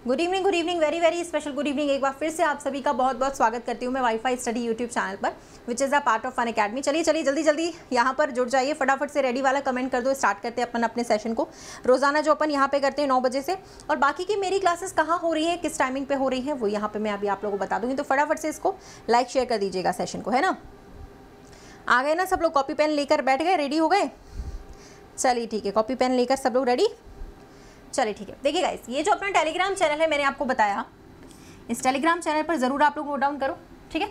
Good evening very very special good evening. एक बार फिर से आप सभी का बहुत बहुत स्वागत करती हूँ मैं वाईफाई स्टडी यूट्यूब चैनल पर, which is a part of fun academy. चलिए जल्दी यहाँ पर जुड़ जाइए, फटाफट से रेडी वाला कमेंट कर दो। स्टार्ट करते हैं अपन अपने सेशन को। रोजाना जो अपन यहाँ पे करते हैं 9 बजे से, और बाकी की मेरी क्लासेस कहाँ हो रही है, किस टाइमिंग पे हो रही है, वो यहाँ पे मैं अभी आप लोगों को बता दूँगी। तो फटाफट से इसको लाइक शेयर कर दीजिएगा सेशन को, है ना। आ गए ना सब लोग, कॉपी पेन लेकर बैठ गए, रेडी हो गए। चलिए ठीक है, कॉपी पेन लेकर सब लोग रेडी। चलिए ठीक है, देखिए गाइस, ये जो अपना टेलीग्राम चैनल है मैंने आपको बताया, इस टेलीग्राम चैनल पर ज़रूर आप लोग नोट डाउन करो, ठीक है।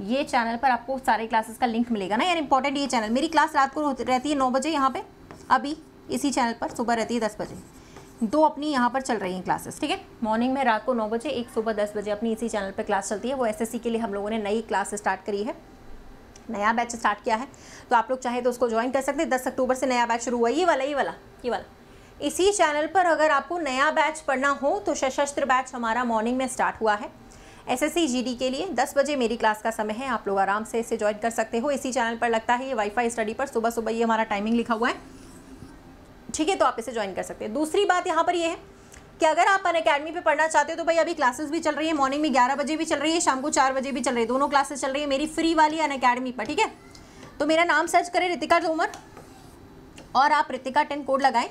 ये चैनल पर आपको सारे क्लासेस का लिंक मिलेगा ना यार, इंपॉर्टेंट ये चैनल। मेरी क्लास रात को रहती है 9 बजे यहाँ पे, अभी इसी चैनल पर सुबह रहती है 10 बजे। 2 अपनी यहाँ पर चल रही हैं क्लासेस, ठीक है। मॉर्निंग में रात को 9 बजे, एक सुबह 10 बजे अपनी इसी चैनल पर क्लास चलती है। वो SSC के लिए हम लोगों ने नई क्लास स्टार्ट करी है, नया बैच स्टार्ट किया है, तो आप लोग चाहे तो उसको ज्वाइन कर सकते हैं। 10 अक्टूबर से नया बैच शुरू हुआ है, ये वाला। इसी चैनल पर अगर आपको नया बैच पढ़ना हो तो सशस्त्र बैच हमारा मॉर्निंग में स्टार्ट हुआ है SSC GD के लिए। 10 बजे मेरी क्लास का समय है, आप लोग आराम से इसे ज्वाइन कर सकते हो। इसी चैनल पर लगता है ये वाईफाई स्टडी पर, सुबह ये हमारा टाइमिंग लिखा हुआ है, ठीक है। तो आप इसे ज्वाइन कर सकते हैं। दूसरी बात यहाँ पर ये है कि अगर आप अनअकैडमी पे पढ़ना चाहते हो तो भाई अभी क्लासेस भी चल रही है। मॉर्निंग में 11 बजे भी चल रही है, शाम को 4 बजे भी चल रही है, दोनों क्लासेस चल रही है मेरी फ्री वाली अनअकैडमी पर, ठीक है। तो मेरा नाम सर्च करें रितिका तोमर, और आप रितिका 10 कोड लगाएं,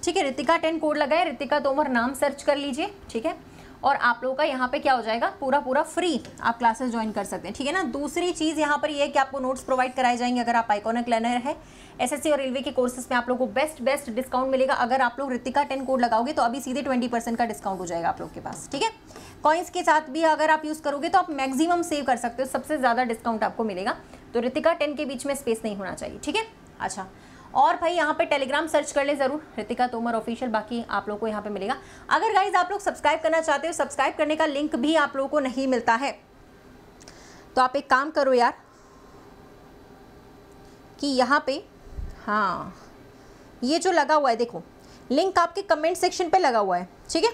ठीक है। रितिका 10 कोड लगाए, रितिका तोमर नाम सर्च कर लीजिए, ठीक है। और आप लोगों का यहाँ पे क्या हो जाएगा, पूरा फ्री आप क्लासेस ज्वाइन कर सकते हैं, ठीक है ना। दूसरी चीज़ यहाँ पर ये है कि आपको नोट्स प्रोवाइड कराए जाएंगे अगर आप आइकॉनिक लर्नर है। SSC और रेलवे के कोर्सेज में आप लोगों को बेस्ट डिस्काउंट मिलेगा। अगर आप लोग रितिका 10 कोड लगाओगे तो अभी सीधे 20% का डिस्काउंट हो जाएगा आप लोग के पास, ठीक है। कॉइन्स के साथ भी अगर आप यूज़ करोगे तो आप मैक्सिमम सेव कर सकते हो, सबसे ज़्यादा डिस्काउंट आपको मिलेगा। तो रितिका 10 के बीच में स्पेस नहीं होना चाहिए, ठीक है। अच्छा, और भाई यहाँ पे टेलीग्राम सर्च कर ले ज़रूर, रितिका तोमर ऑफिशियल, बाकी आप लोगों को यहाँ पे मिलेगा। अगर गाइज आप लोग सब्सक्राइब करना चाहते हो, सब्सक्राइब करने का लिंक भी आप लोगों को नहीं मिलता है, तो आप एक काम करो यार कि यहाँ पे, हाँ ये जो लगा हुआ है देखो, लिंक आपके कमेंट सेक्शन पे लगा हुआ है, ठीक है।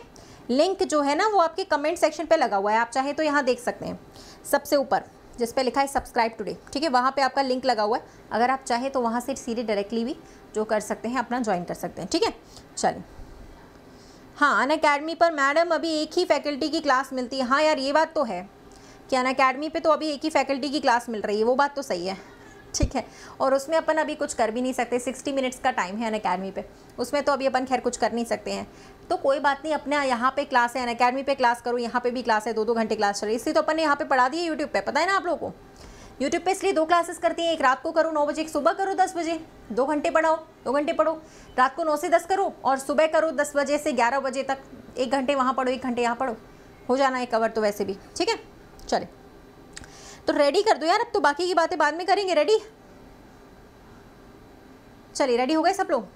लिंक जो है ना वो आपके कमेंट सेक्शन पे लगा हुआ है, आप चाहे तो यहाँ देख सकते हैं सबसे ऊपर जिस पे लिखा है सब्सक्राइब टुडे, ठीक है। वहाँ पे आपका लिंक लगा हुआ है, अगर आप चाहे तो वहाँ से सीधे डायरेक्टली भी जो कर सकते हैं अपना ज्वाइन कर सकते हैं, ठीक है। चलिए, हाँ अनअकैडमी पर मैडम अभी एक ही फैकल्टी की क्लास मिलती है। हाँ यार ये बात तो है कि अनअकैडमी पे तो अभी एक ही फैकल्टी की क्लास मिल रही है, वो बात तो सही है, ठीक है। और उसमें अपन अभी कुछ कर भी नहीं सकते, 60 मिनट्स का टाइम है अनअकैडमी पे, उसमें तो अभी अपन खैर कुछ कर नहीं सकते हैं। तो कोई बात नहीं, अपने यहाँ पे क्लास है, अनअकैडमी पे क्लास करो, यहाँ पे भी क्लास है, 2-2 घंटे क्लास चल रही है। इसलिए तो अपन ने यहाँ पे पढ़ा दी है यूट्यूब पे, पता है ना आप लोगों को। यूट्यूब पे इसलिए 2 क्लासेस करती हैं, एक रात को करो 9 बजे, एक सुबह करो 10 बजे, 2 घंटे पढ़ाओ, 2 घंटे पढ़ो। रात को 9 से 10 करो और सुबह करो 10 बजे से 11 बजे तक, 1 घंटे वहाँ पढ़ो, 1 घंटे यहाँ पढ़ो, हो जाना है कवर तो वैसे भी, ठीक है। चले तो रेडी कर दो यार, अब तो बाकी की बातें बाद में करेंगे। रेडी, चलिए रेडी हो गए सब लोग,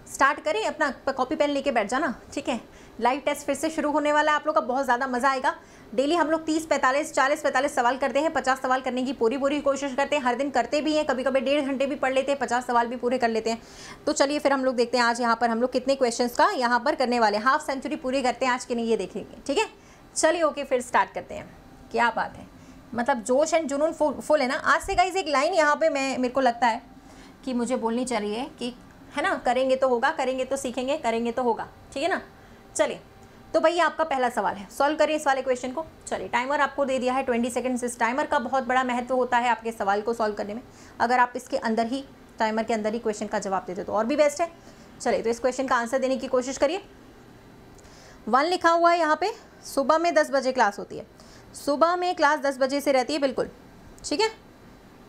स्टार्ट करें। अपना कॉपी पेन लेके बैठ जाना, ठीक है। लाइव टेस्ट फिर से शुरू होने वाला है, आप लोग का बहुत ज़्यादा मज़ा आएगा। डेली हम लोग 40-45 सवाल करते हैं, 50 सवाल करने की पूरी कोशिश करते हैं, हर दिन करते भी हैं, कभी कभी 1.5 घंटे भी पढ़ लेते हैं, 50 सवाल भी पूरे कर लेते हैं। तो चलिए फिर हम लोग देखते हैं आज यहाँ पर हम लोग कितने क्वेश्चंस का यहाँ पर करने वाले हैं। हाफ सेंचुरी पूरी करते हैं आज के नहीं, ये देखेंगे, ठीक है। चलिए ओके, फिर स्टार्ट करते हैं। क्या बात है, मतलब जोश एंड जुनून फुल है ना आज से गाइज। एक लाइन यहाँ पर मेरे को लगता है कि मुझे बोलनी चाहिए कि, है ना, करेंगे तो होगा, करेंगे तो सीखेंगे, करेंगे तो होगा, ठीक है ना। चलिए तो भैया आपका पहला सवाल है, सॉल्व करिए इस वाले क्वेश्चन को। चलिए टाइमर आपको दे दिया है 20 सेकंड्स। इस टाइमर का बहुत बड़ा महत्व होता है आपके सवाल को सॉल्व करने में। अगर आप इसके अंदर ही, टाइमर के अंदर ही क्वेश्चन का जवाब देते तो और भी बेस्ट है। चलिए तो इस क्वेश्चन का आंसर देने की कोशिश करिए। 1 लिखा हुआ है यहाँ पे, सुबह में 10 बजे क्लास होती है, सुबह में क्लास 10 बजे से रहती है, बिल्कुल ठीक है।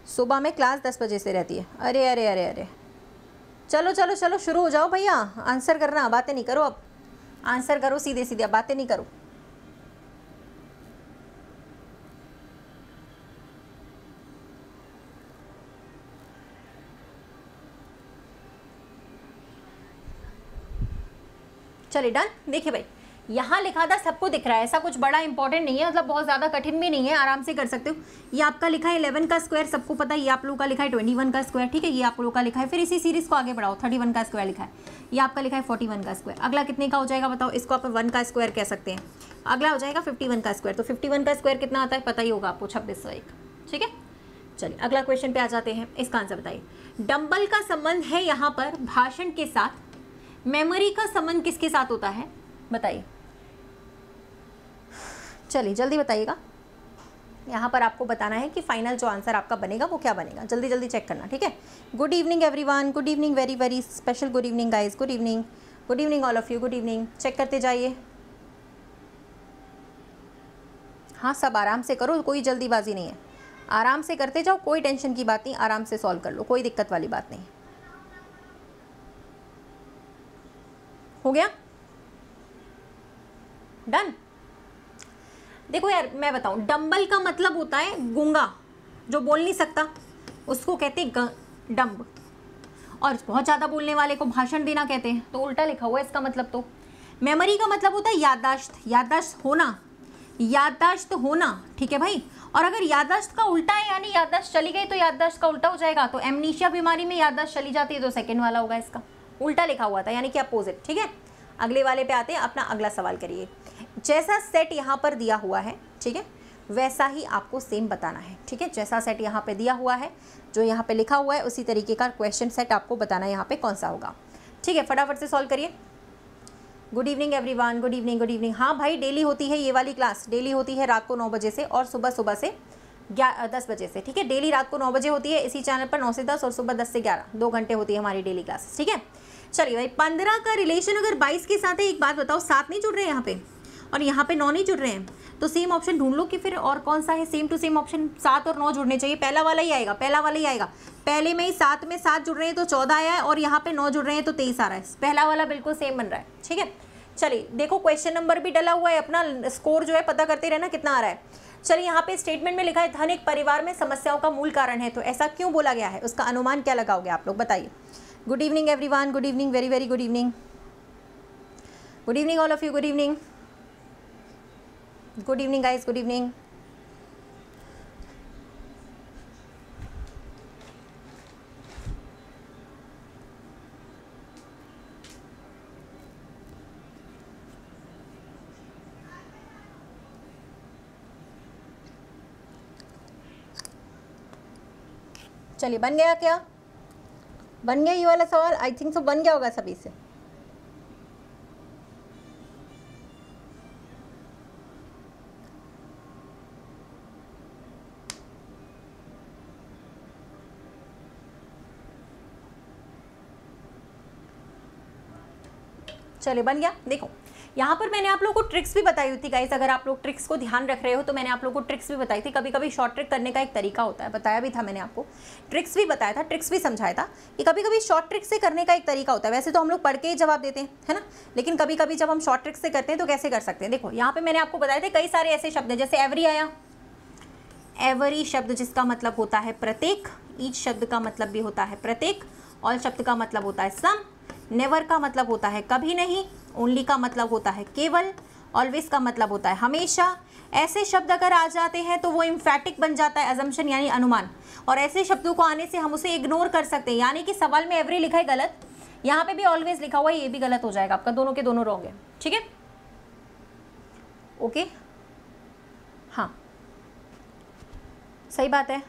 सुबह में क्लास 10 बजे से रहती है। अरे अरे अरे अरे, चलो शुरू हो जाओ भैया, आंसर करना, बातें नहीं करो, अब आंसर करो सीधे सीधे, अब बातें नहीं करो। चलिए डन। देखिए भाई यहाँ लिखा था, सबको दिख रहा है, ऐसा कुछ बड़ा इंपॉर्टेंट नहीं है, मतलब बहुत ज़्यादा कठिन भी नहीं है, आराम से कर सकते हो। ये आपका लिखा है 11 का स्क्वायर, सबको पता है। ये आप लोगों का लिखा है 21 का स्क्वायर, ठीक है। ये आप लोगों का लिखा है, फिर इसी सीरीज़ को आगे बढ़ाओ, 31 का स्क्वायर लिखा है। ये आपका लिखा है 41 का स्क्वायर। अगला कितने का हो जाएगा बताओ, इसको आप 1 का स्क्वायर कह सकते हैं। अगला हो जाएगा 51 का स्क्वायर। तो 51 का स्क्वायर कितना आता है पता ही होगा आपको, 2601, ठीक है। चलिए अगला क्वेश्चन पे आ जाते हैं, इसका आंसर बताइए। डंबल का संबंध है यहाँ पर भाषण के साथ, मेमोरी का संबंध किसके साथ होता है बताइए। चलिए जल्दी बताइएगा, यहाँ पर आपको बताना है कि फाइनल जो आंसर आपका बनेगा वो क्या बनेगा, जल्दी जल्दी चेक करना, ठीक है। Good evening everyone, good evening, very very special good evening guys, good evening all of you, good evening. Check करते जाइए, हाँ सब आराम से करो, कोई जल्दीबाजी नहीं है, आराम से करते जाओ, कोई टेंशन की बात नहीं, आराम से सॉल्व कर लो, कोई दिक्कत वाली बात नहीं। हो गया डन। देखो यार मैं बताऊं, डम्बल का मतलब होता है गूंगा, जो बोल नहीं सकता उसको कहते हैं डम्ब, और बहुत ज़्यादा बोलने वाले को भाषण देना कहते हैं, तो उल्टा लिखा हुआ है इसका मतलब। तो मेमोरी का मतलब होता है याददाश्त, याददाश्त होना, याददाश्त होना, ठीक है भाई। और अगर याददाश्त का उल्टा है यानी याददाश्त चली गई तो याददाश्त का उल्टा हो जाएगा, तो एमनीशिया बीमारी में याददाश्त चली जाती है तो सेकंड वाला होगा, इसका उल्टा लिखा हुआ था यानी कि अपोजिट, ठीक है। अगले वाले पे आते हैं, अपना अगला सवाल करिए। जैसा सेट यहाँ पर दिया हुआ है, ठीक है, वैसा ही आपको सेम बताना है, ठीक है। जैसा सेट यहाँ पे दिया हुआ है, जो यहाँ पे लिखा हुआ है, उसी तरीके का क्वेश्चन सेट आपको बताना है यहाँ पे कौन सा होगा, ठीक है। फटाफट से सॉल्व करिए। Good evening everyone, good evening, good evening. हाँ भाई डेली होती है ये वाली क्लास, डेली होती है रात को 9 बजे से और सुबह से 10 बजे से, ठीक है। डेली रात को 9 बजे होती है इसी चैनल पर, 9 से 10 और सुबह 10 से 11, 2 घंटे होती है हमारी डेली क्लासेस, ठीक है। चलिए भाई 15 का रिलेशन अगर 22 के साथ है, एक बात बताओ 7 नहीं जुड़ रहे हैं यहाँ पे और यहाँ पे 9 नहीं जुड़ रहे हैं, तो सेम ऑप्शन ढूंढ लो कि फिर और कौन सा है सेम टू सेम ऑप्शन। 7 और 9 जुड़ने चाहिए, पहला वाला ही आएगा, पहला वाला ही आएगा। पहले में ही 7 में 7 जुड़ रहे हैं तो 14 आया है, और यहाँ पे 9 जुड़ रहे हैं तो 23 आ रहा है, पहला वाला बिल्कुल सेम बन रहा है, ठीक है। चलिए देखो क्वेश्चन नंबर भी डला हुआ है, अपना स्कोर जो है पता करते रहना कितना आ रहा है। चलिए यहाँ पे स्टेटमेंट में लिखा है धन एक परिवार में समस्याओं का मूल कारण है, तो ऐसा क्यों बोला गया है, उसका अनुमान क्या लगाओगे आप लोग, बताइए। Good evening everyone, good evening, very very good evening, good evening all of you, good evening, good evening guys, good evening. चलिए बन गया क्या, बन गया ये वाला सवाल, आई थिंक सो बन गया होगा सभी से। चलिए बन गया। देखो यहाँ पर मैंने आप लोगों को ट्रिक्स भी बताई हुई थी गाइस, अगर आप लोग ट्रिक्स को ध्यान रख रहे हो तो मैंने आप लोगों को ट्रिक्स भी बताई थी। कभी कभी शॉर्ट ट्रिक करने का एक तरीका होता है, बताया भी था मैंने आपको, ट्रिक्स भी बताया था, ट्रिक्स भी समझाया था कि कभी कभी शॉर्ट ट्रिक से करने का एक तरीका होता है। वैसे तो हम लोग पढ़ के ही जवाब देते हैं, है ना, लेकिन कभी कभी जब हम शॉर्ट ट्रिक से करते हैं तो कैसे कर सकते हैं। देखो यहाँ पर मैंने आपको बताया था कई सारे ऐसे शब्द हैं, जैसे एवरी आया, एवरी शब्द जिसका मतलब होता है प्रत्येक, ईच शब्द का मतलब भी होता है प्रत्येक, ऑल शब्द का मतलब होता है सम, नेवर का मतलब होता है कभी नहीं, ओनली का मतलब होता है केवल, ऑलवेज का मतलब होता है हमेशा। ऐसे शब्द अगर आ जाते हैं तो वो इम्फैटिक बन जाता है, अजम्पशन यानी अनुमान, और ऐसे शब्दों को आने से हम उसे इग्नोर कर सकते हैं। यानी कि सवाल में एवरी लिखा है गलत, यहाँ पे भी ऑलवेज लिखा हुआ है, ये भी गलत हो जाएगा आपका, दोनों के दोनों रॉन्ग है, ठीक है, ओके, हाँ सही बात है,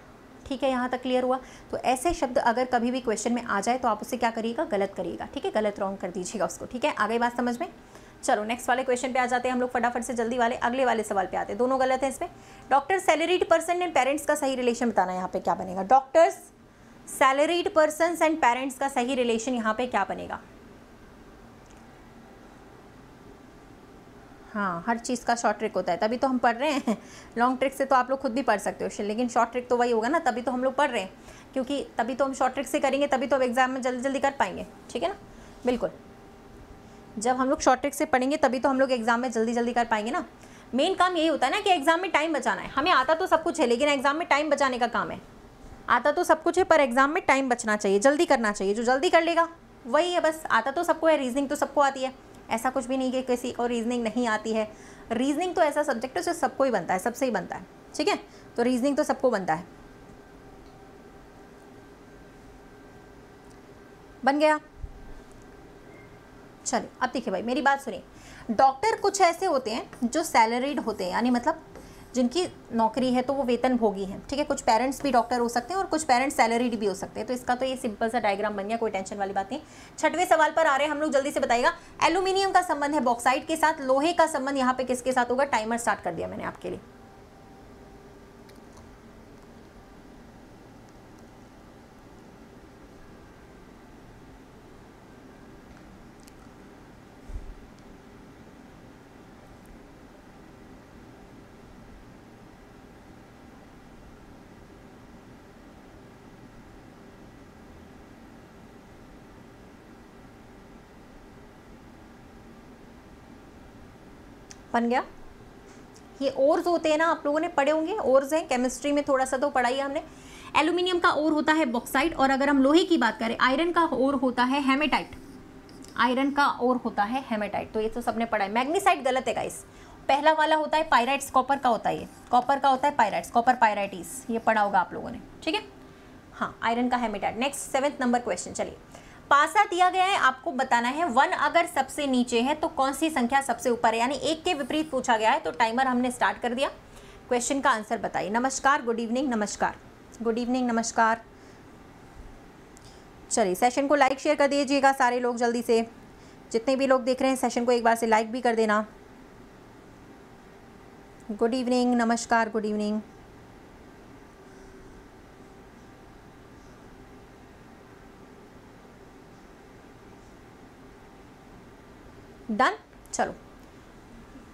ठीक है, यहाँ तक क्लियर हुआ। तो ऐसे शब्द अगर कभी भी क्वेश्चन में आ जाए तो आप उसे क्या करिएगा, गलत करिएगा, ठीक है, गलत रॉन्ग कर दीजिएगा उसको, ठीक है। आ गई बात समझ में। चलो नेक्स्ट वाले क्वेश्चन पे आ जाते हैं हम लोग फटाफट से, जल्दी वाले अगले वाले सवाल पे आते हैं, दोनों गलत है इसमें। Doctor salaried person and parents का सही रिलेशन बताना, यहाँ पे क्या बनेगा, doctors salaried person and parents का सही रिलेशन यहाँ पे क्या बनेगा। हाँ हर चीज़ का शॉर्ट ट्रिक होता है, तभी तो हम पढ़ रहे हैं। लॉन्ग ट्रिक से तो आप लोग खुद भी पढ़ सकते हो, लेकिन शॉर्ट ट्रिक तो वही होगा ना, तभी तो हम लोग पढ़ रहे हैं, क्योंकि तभी तो हम शॉर्ट ट्रिक से करेंगे, तभी तो अब एग्जाम में जल्दी जल्दी कर पाएंगे, ठीक है ना, बिल्कुल। जब हम लोग शॉर्ट ट्रिक से पढ़ेंगे तभी तो हम लोग एग्जाम में जल्दी जल्दी कर पाएंगे ना। मेन काम यही होता है ना कि एग्जाम में टाइम बचाना है। हमें आता तो सब कुछ है, लेकिन एग्जाम में टाइम बचाने का काम है। आता तो सब कुछ है पर एग्जाम में टाइम बचना चाहिए, जल्दी करना चाहिए, जो जल्दी कर लेगा वही है बस। आता तो सबको है, रीजनिंग तो सबको आती है, ऐसा कुछ भी नहीं कि किसी को रीजनिंग नहीं आती है। रीजनिंग तो ऐसा सब्जेक्ट है जो सबको ही बनता है, सबसे ही बनता है, ठीक है, तो रीजनिंग तो सबको बनता है। बन गया। चलिए अब देखिए भाई मेरी बात सुनिए, डॉक्टर कुछ ऐसे होते हैं जो सैलरीड होते हैं, यानी मतलब जिनकी नौकरी है तो वो वेतन भोगी हैं, ठीक है। कुछ पेरेंट्स भी डॉक्टर हो सकते हैं और कुछ पेरेंट्स सैलरीड भी हो सकते हैं। तो इसका तो ये सिंपल सा डायग्राम बन गया, कोई टेंशन वाली बात नहीं। 6वें सवाल पर आ रहे हैं हम लोग, जल्दी से बताइएगा। एल्यूमिनियम का संबंध है बॉक्साइट के साथ, लोहे का संबंध यहाँ पे किसके साथ होगा? टाइमर स्टार्ट कर दिया मैंने आपके लिए। बन गया। ये ओर्स होते हैं ना, आप लोगों ने पढ़े होंगे, ओर्स हैं केमिस्ट्री में, थोड़ा सा तो पढ़ा ही हमने। एल्यूमिनियम का ओर होता है बॉक्साइट, और अगर हम लोहे की बात करें, आयरन का ओर होता है हेमेटाइट। आयरन का ओर होता है हेमेटाइट, तो ये तो सबने पढ़ा है। मैग्नीसाइट गलत है गाइस, पहला वाला होता है पायराइट्स, कॉपर का होता है, ये कॉपर का होता है पायराइट्स, कॉपर पायराइटिस, ये पढ़ा होगा आप लोगों ने, ठीक है। हाँ, आयरन का haematite. Next 7th number question, चलिए। पासा दिया गया है, आपको बताना है 1 अगर सबसे नीचे है तो कौन सी संख्या सबसे ऊपर है, यानी 1 के विपरीत पूछा गया है। तो टाइमर हमने स्टार्ट कर दिया, क्वेश्चन का आंसर बताइए। नमस्कार, गुड इवनिंग, नमस्कार, गुड इवनिंग, नमस्कार। चलिए, सेशन को लाइक शेयर कर दीजिएगा सारे लोग जल्दी से, जितने भी लोग देख रहे हैं सेशन को एक बार से लाइक भी कर देना। गुड इवनिंग, नमस्कार, गुड इवनिंग। डन। चलो,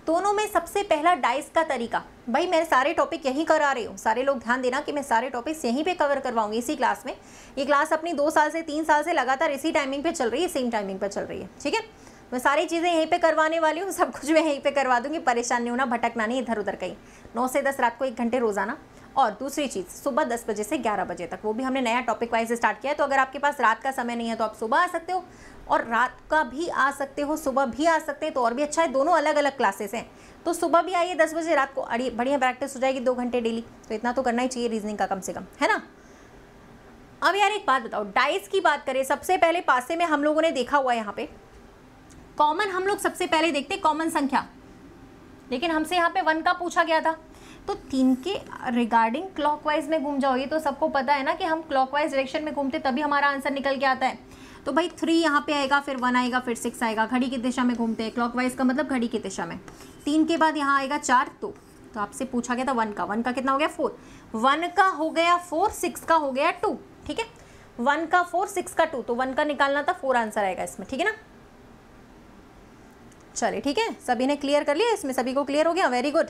दोनों में सबसे पहला डाइस का तरीका, भाई मैं सारे टॉपिक यहीं करा रही हूँ, सारे लोग ध्यान देना कि मैं सारे टॉपिक्स यहीं पे कवर करवाऊंगी इसी क्लास में। ये क्लास अपनी 2 साल से 3 साल से लगातार इसी टाइमिंग पे चल रही है, सेम टाइमिंग पे चल रही है, ठीक है। मैं सारी चीज़ें यहीं पे करवाने वाली हूँ, सब कुछ मैं यहीं पे करवा दूंगी, परेशान नहीं होना, भटकना नहीं इधर उधर कहीं। 9 से 10 रात को 1 घंटे रोजाना। और दूसरी चीज़, सुबह 10 बजे से 11 बजे तक, वो भी हमने नया टॉपिक वाइज स्टार्ट किया है। तो अगर आपके पास रात का समय नहीं है तो आप सुबह आ सकते हो, और रात का भी आ सकते हो, सुबह भी आ सकते हैं, तो और भी अच्छा है। दोनों अलग अलग क्लासेस हैं, तो सुबह भी आइए 10 बजे, रात को बढ़िया प्रैक्टिस हो जाएगी 2 घंटे डेली। तो इतना तो करना ही चाहिए रीजनिंग का कम से कम, है ना। अब यार एक बात बताओ, डाइस की बात करें, सबसे पहले पासे में हम लोगों ने देखा हुआ है यहाँ पे कॉमन, हम लोग सबसे पहले देखते कॉमन संख्या, लेकिन हमसे यहाँ पे 1 का पूछा गया था। तो 3 के रिगार्डिंग क्लॉकवाइज में घूम जाओ, ये तो सबको पता है ना कि हम क्लॉकवाइज डायरेक्शन में घूमते तभी हमारा आंसर निकल के आता है। तो भाई 3 यहाँ पे आएगा, फिर 1 आएगा, फिर 6 आएगा, घड़ी की दिशा में घूमते हैं, क्लॉकवाइज का मतलब घड़ी की दिशा में। 3 के बाद यहाँ आएगा 4, तो आपसे पूछा गया था 1 का, 1 का कितना हो गया 4, 1 का हो गया 4, 6 का हो गया 2, ठीक है। 1 का 4, 6 का 2, तो 1 का निकालना था, 4 आंसर आएगा इसमें, ठीक है ना। चलिए ठीक है, सभी ने क्लियर कर लिया, इसमें सभी को क्लियर हो गया, वेरी गुड।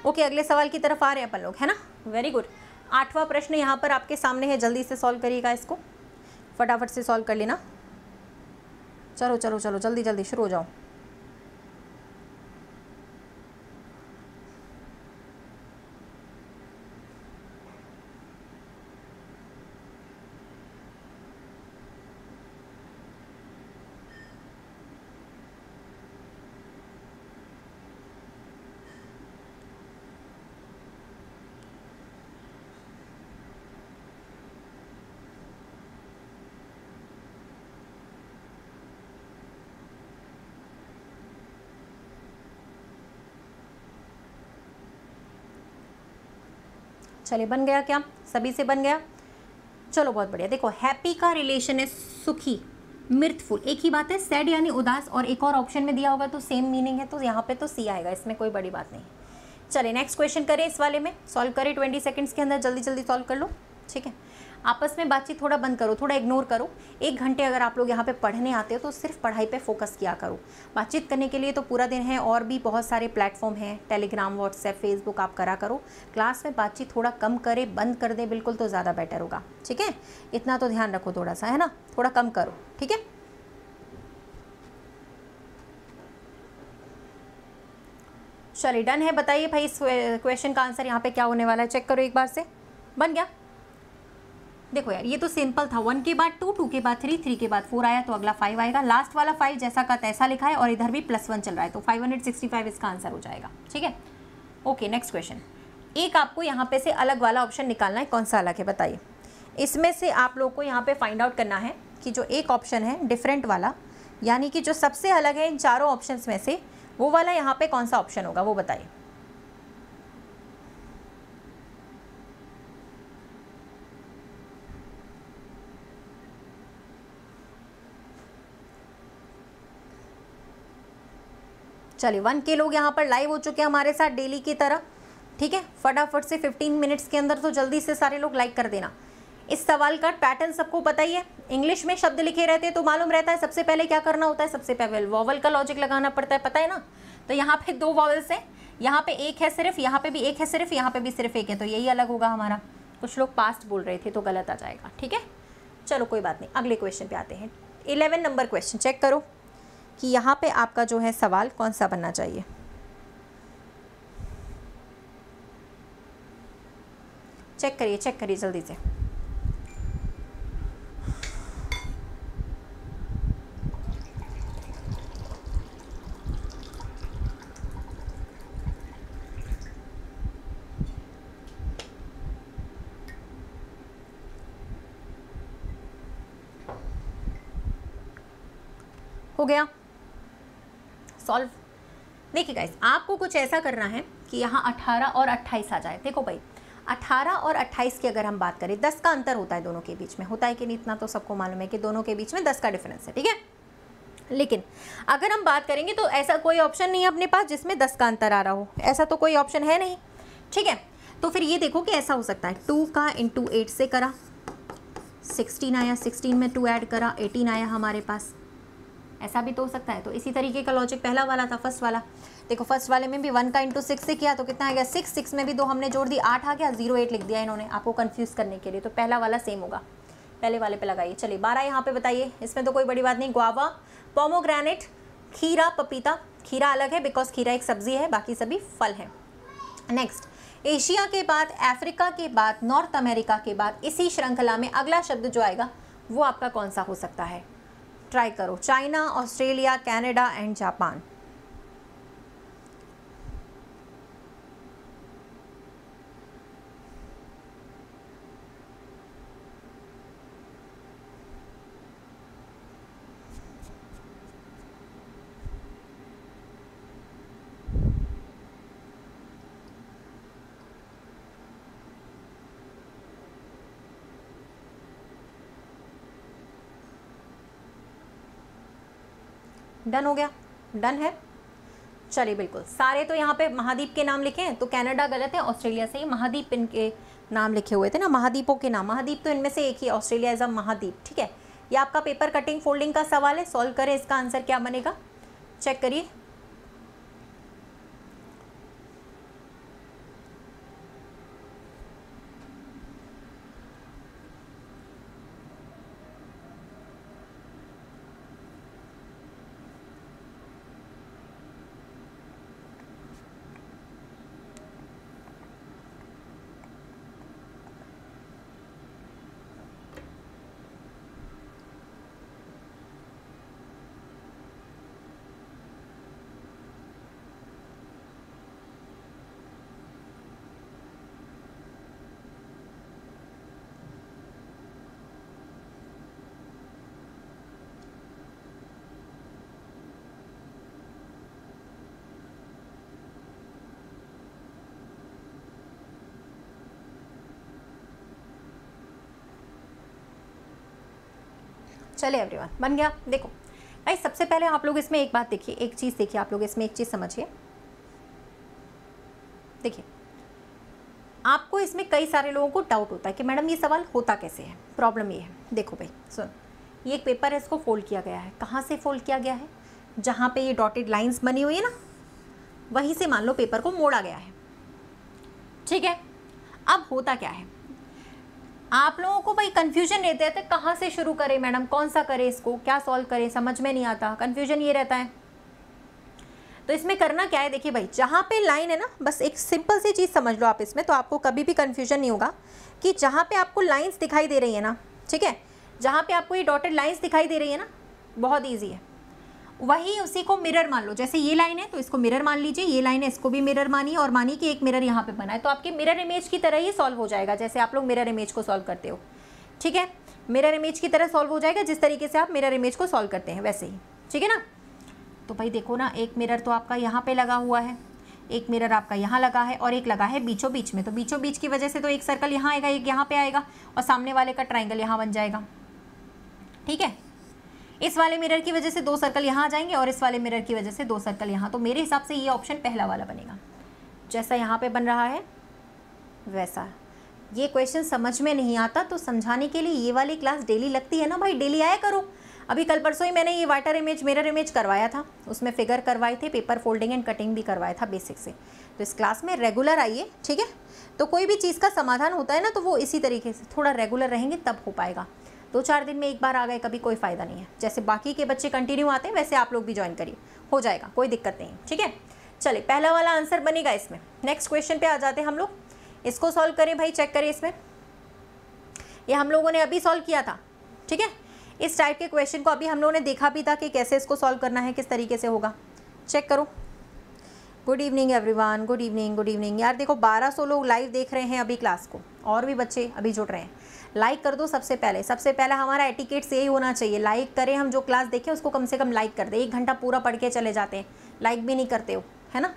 ओके, अगले सवाल की तरफ आ रहे हैं अपन लोग, है ना, वेरी गुड। 8वां प्रश्न यहाँ पर आपके सामने है, जल्दी से सॉल्व करिएगा इसको, फटाफट से सॉल्व कर लेना। चलो चलो चलो, जल्दी जल्दी शुरू हो जाओ। चलिए, बन गया क्या, सभी से बन गया। चलो बहुत बढ़िया। देखो, हैप्पी का रिलेशन है सुखी, मिर्थफुल, एक ही बात है, सैड यानी उदास, और एक और ऑप्शन में दिया होगा तो सेम मीनिंग है, तो यहाँ पे तो सी आएगा, इसमें कोई बड़ी बात नहीं। चलिए नेक्स्ट क्वेश्चन करें, इस वाले में सॉल्व करें 20 सेकंड्स के अंदर, जल्दी जल्दी सॉल्व कर लो, ठीक है। आपस में बातचीत थोड़ा बंद करो, थोड़ा इग्नोर करो। 1 घंटे अगर आप लोग यहाँ पे पढ़ने आते हो तो सिर्फ पढ़ाई पे फोकस किया करो। बातचीत करने के लिए तो पूरा दिन है, और भी बहुत सारे प्लेटफॉर्म हैं, टेलीग्राम, व्हाट्सएप, फेसबुक, आप करा करो। क्लास में बातचीत थोड़ा कम करे, बंद कर दे बिल्कुल, तो ज़्यादा बेटर होगा, ठीक है। इतना तो ध्यान रखो थोड़ा सा, है ना, थोड़ा कम करो, ठीक है। चलिए डन है, बताइए भाई इस क्वेश्चन का आंसर यहाँ पे क्या होने वाला है, चेक करो एक बार से। बन गया। देखो यार, ये तो सिंपल था, 1 के बाद 2, 2 के बाद 3, 3 के बाद 4 आया, तो अगला 5 आएगा। लास्ट वाला 5 जैसा का तैसा लिखा है, और इधर भी +1 चल रहा है, तो 565 इसका आंसर हो जाएगा, ठीक है। Okay, next question. एक आपको यहाँ पे से अलग वाला ऑप्शन निकालना है, कौन सा अलग है बताइए। इसमें से आप लोग को यहाँ पे फाइंड आउट करना है कि जो एक ऑप्शन है डिफरेंट वाला, यानी कि जो सबसे अलग है इन चारों ऑप्शन में से, वो वाला यहाँ पे कौन सा ऑप्शन होगा, वो बताइए। चलिए 1 के लोग यहाँ पर लाइव हो चुके हैं हमारे साथ डेली की तरह, ठीक है। फटाफट से 15 मिनट्स के अंदर तो जल्दी से सारे लोग लाइक कर देना। इस सवाल का पैटर्न सबको पता ही है, इंग्लिश में शब्द लिखे रहते हैं तो मालूम रहता है सबसे पहले क्या करना होता है, सबसे पहले वॉवल का लॉजिक लगाना पड़ता है, पता है ना। तो यहाँ पे 2 वॉवल्स हैं, यहाँ पे एक है सिर्फ, यहाँ पे भी एक है सिर्फ, यहाँ पे भी सिर्फ एक है, तो यही अलग होगा हमारा। कुछ लोग पास्ट बोल रहे थे तो गलत आ जाएगा, ठीक है। चलो कोई बात नहीं, अगले क्वेश्चन पे आते हैं। 11 नंबर क्वेश्चन चेक करो कि यहाँ पे आपका जो है सवाल कौन सा बनना चाहिए। चेक करिए जल्दी से। हो गया सॉल्व। देखिए गाइस, आपको कुछ ऐसा करना है कि यहाँ 18 और 28 आ जाए। देखो भाई 18 और 28 की अगर हम बात करें, 10 का अंतर होता है दोनों के बीच में, होता है कि नहीं, इतना तो सबको मालूम है कि दोनों के बीच में 10 का डिफरेंस है, ठीक है। लेकिन अगर हम बात करेंगे तो ऐसा कोई ऑप्शन नहीं है अपने पास जिसमें 10 का अंतर आ रहा हो, ऐसा तो कोई ऑप्शन है नहीं, ठीक है। तो फिर ये देखो कि ऐसा हो सकता है 2 का इंटू 8 से करा, 16 आया, 16 में 2 ऐड करा, 18 आया हमारे पास, ऐसा भी तो हो सकता है। तो इसी तरीके का लॉजिक पहला वाला था, फर्स्ट वाला। देखो फर्स्ट वाले में भी 1 का इंटू 6 से किया तो कितना आ गया 6, 6 में भी 2 हमने जोड़ दी, 8 आ गया, 0 8 लिख दिया इन्होंने आपको कंफ्यूज करने के लिए। तो पहला वाला सेम होगा, पहले वाले पे लगाइए। चलिए 12 यहाँ पे बताइए, इसमें तो कोई बड़ी बात नहीं। ग्वावा, पोमोग्रेनेट, खीरा, पपीता। खीरा अलग है बिकॉज खीरा एक सब्जी है, बाकी सभी फल हैं। नेक्स्ट, एशिया के बाद, अफ्रीका के बाद, नॉर्थ अमेरिका के बाद इसी श्रृंखला में अगला शब्द जो आएगा वो आपका कौन सा हो सकता है, ट्राई करो। China, Australia, Canada and Japan. Done हो गया, डन है। चलिए बिल्कुल सारे तो यहाँ पे महाद्वीप के नाम लिखे हैं, तो कनाडा गलत है, ऑस्ट्रेलिया से ही महाद्वीप इनके नाम लिखे हुए थे ना, महाद्वीपों के नाम। महाद्वीप तो इनमें से एक ही, ऑस्ट्रेलिया इज अ महाद्वीप, ठीक है। ये आपका पेपर कटिंग फोल्डिंग का सवाल है, सॉल्व करें, इसका आंसर क्या बनेगा चेक करिए। चले एवरीवन, बन गया। देखो भाई सबसे पहले आप लोग इसमें एक बात देखिए, एक चीज़ देखिए, आप लोग इसमें एक चीज़ समझिए। देखिए आपको इसमें कई सारे लोगों को डाउट होता है कि मैडम ये सवाल होता कैसे है। प्रॉब्लम ये है, देखो भाई सुन, ये एक पेपर है, इसको फोल्ड किया गया है। कहाँ से फोल्ड किया गया है, जहाँ पे ये डॉटेड लाइंस बनी हुई है ना, वहीं से मान लो पेपर को मोड़ा गया है, ठीक है। अब होता क्या है, आप लोगों को भाई कंफ्यूजन रहते हैं, कहाँ से शुरू करें मैडम, कौन सा करें, इसको क्या सॉल्व करें, समझ में नहीं आता, कंफ्यूजन ये रहता है। तो इसमें करना क्या है, देखिए भाई जहाँ पे लाइन है ना, बस एक सिंपल सी चीज़ समझ लो आप इसमें, तो आपको कभी भी कंफ्यूजन नहीं होगा कि जहाँ पे आपको लाइंस दिखाई दे रही है ना, ठीक है, जहाँ पे आपको ये डॉटेड लाइंस दिखाई दे रही है ना, बहुत ईजी है, वही उसी को मिरर मान लो। जैसे ये लाइन है तो इसको मिरर मान लीजिए, ये लाइन है इसको भी मिरर मानिए, और मानिए कि एक मिरर यहाँ पे बना है, तो आपके मिरर इमेज की तरह ही सॉल्व हो जाएगा, जैसे आप लोग मिरर इमेज को सॉल्व करते हो, ठीक है। मिरर इमेज की तरह सॉल्व हो जाएगा, जिस तरीके से आप मिरर इमेज को सॉल्व करते हैं वैसे ही, ठीक है ना। तो भाई देखो ना, एक मिरर तो आपका यहाँ पे लगा हुआ है, एक मिरर आपका यहाँ लगा है, और एक लगा है बीचों बीच में। तो बीचों बीच की वजह से तो एक सर्कल यहाँ आएगा, एक यहाँ पे आएगा, और सामने वाले का ट्राइंगल यहाँ बन जाएगा, ठीक है। इस वाले मिरर की वजह से 2 सर्कल यहाँ आ जाएंगे और इस वाले मिरर की वजह से 2 सर्कल यहाँ। तो मेरे हिसाब से ये ऑप्शन पहला वाला बनेगा, जैसा यहाँ पे बन रहा है वैसा। ये क्वेश्चन समझ में नहीं आता तो समझाने के लिए ये वाली क्लास डेली लगती है ना भाई, डेली आया करो। अभी कल परसों ही मैंने ये वाटर इमेज मिरर इमेज करवाया था, उसमें फिगर करवाए थे, पेपर फोल्डिंग एंड कटिंग भी करवाया था बेसिक से। तो इस क्लास में रेगुलर आइए, ठीक है। तो कोई भी चीज़ का समाधान होता है ना तो वो इसी तरीके से थोड़ा रेगुलर रहेंगे तब हो पाएगा। 2-4 दिन में एक बार आ गए कभी कोई फ़ायदा नहीं है। जैसे बाकी के बच्चे कंटिन्यू आते हैं वैसे आप लोग भी ज्वाइन करिए, हो जाएगा, कोई दिक्कत नहीं, ठीक है। चलिए पहला वाला आंसर बनेगा इसमें। नेक्स्ट क्वेश्चन पे आ जाते हैं हम लोग, इसको सॉल्व करें भाई, चेक करें इसमें। ये हम लोगों ने अभी सॉल्व किया था, ठीक है। इस टाइप के क्वेश्चन को अभी हम लोगों ने देखा भी था कि कैसे इसको सॉल्व करना है, किस तरीके से होगा। चेक करो। Good evening everyone, good evening, good evening. यार देखो 1200 लोग लाइव देख रहे हैं अभी क्लास को, और भी बच्चे अभी जुड़ रहे हैं। लाइक कर दो सबसे पहले हमारा एटिकेट से यही होना चाहिए, लाइक करें, हम जो क्लास देखें उसको कम से कम लाइक कर दे। 1 घंटा पूरा पढ़ के चले जाते हैं, लाइक भी नहीं करते हो, है ना।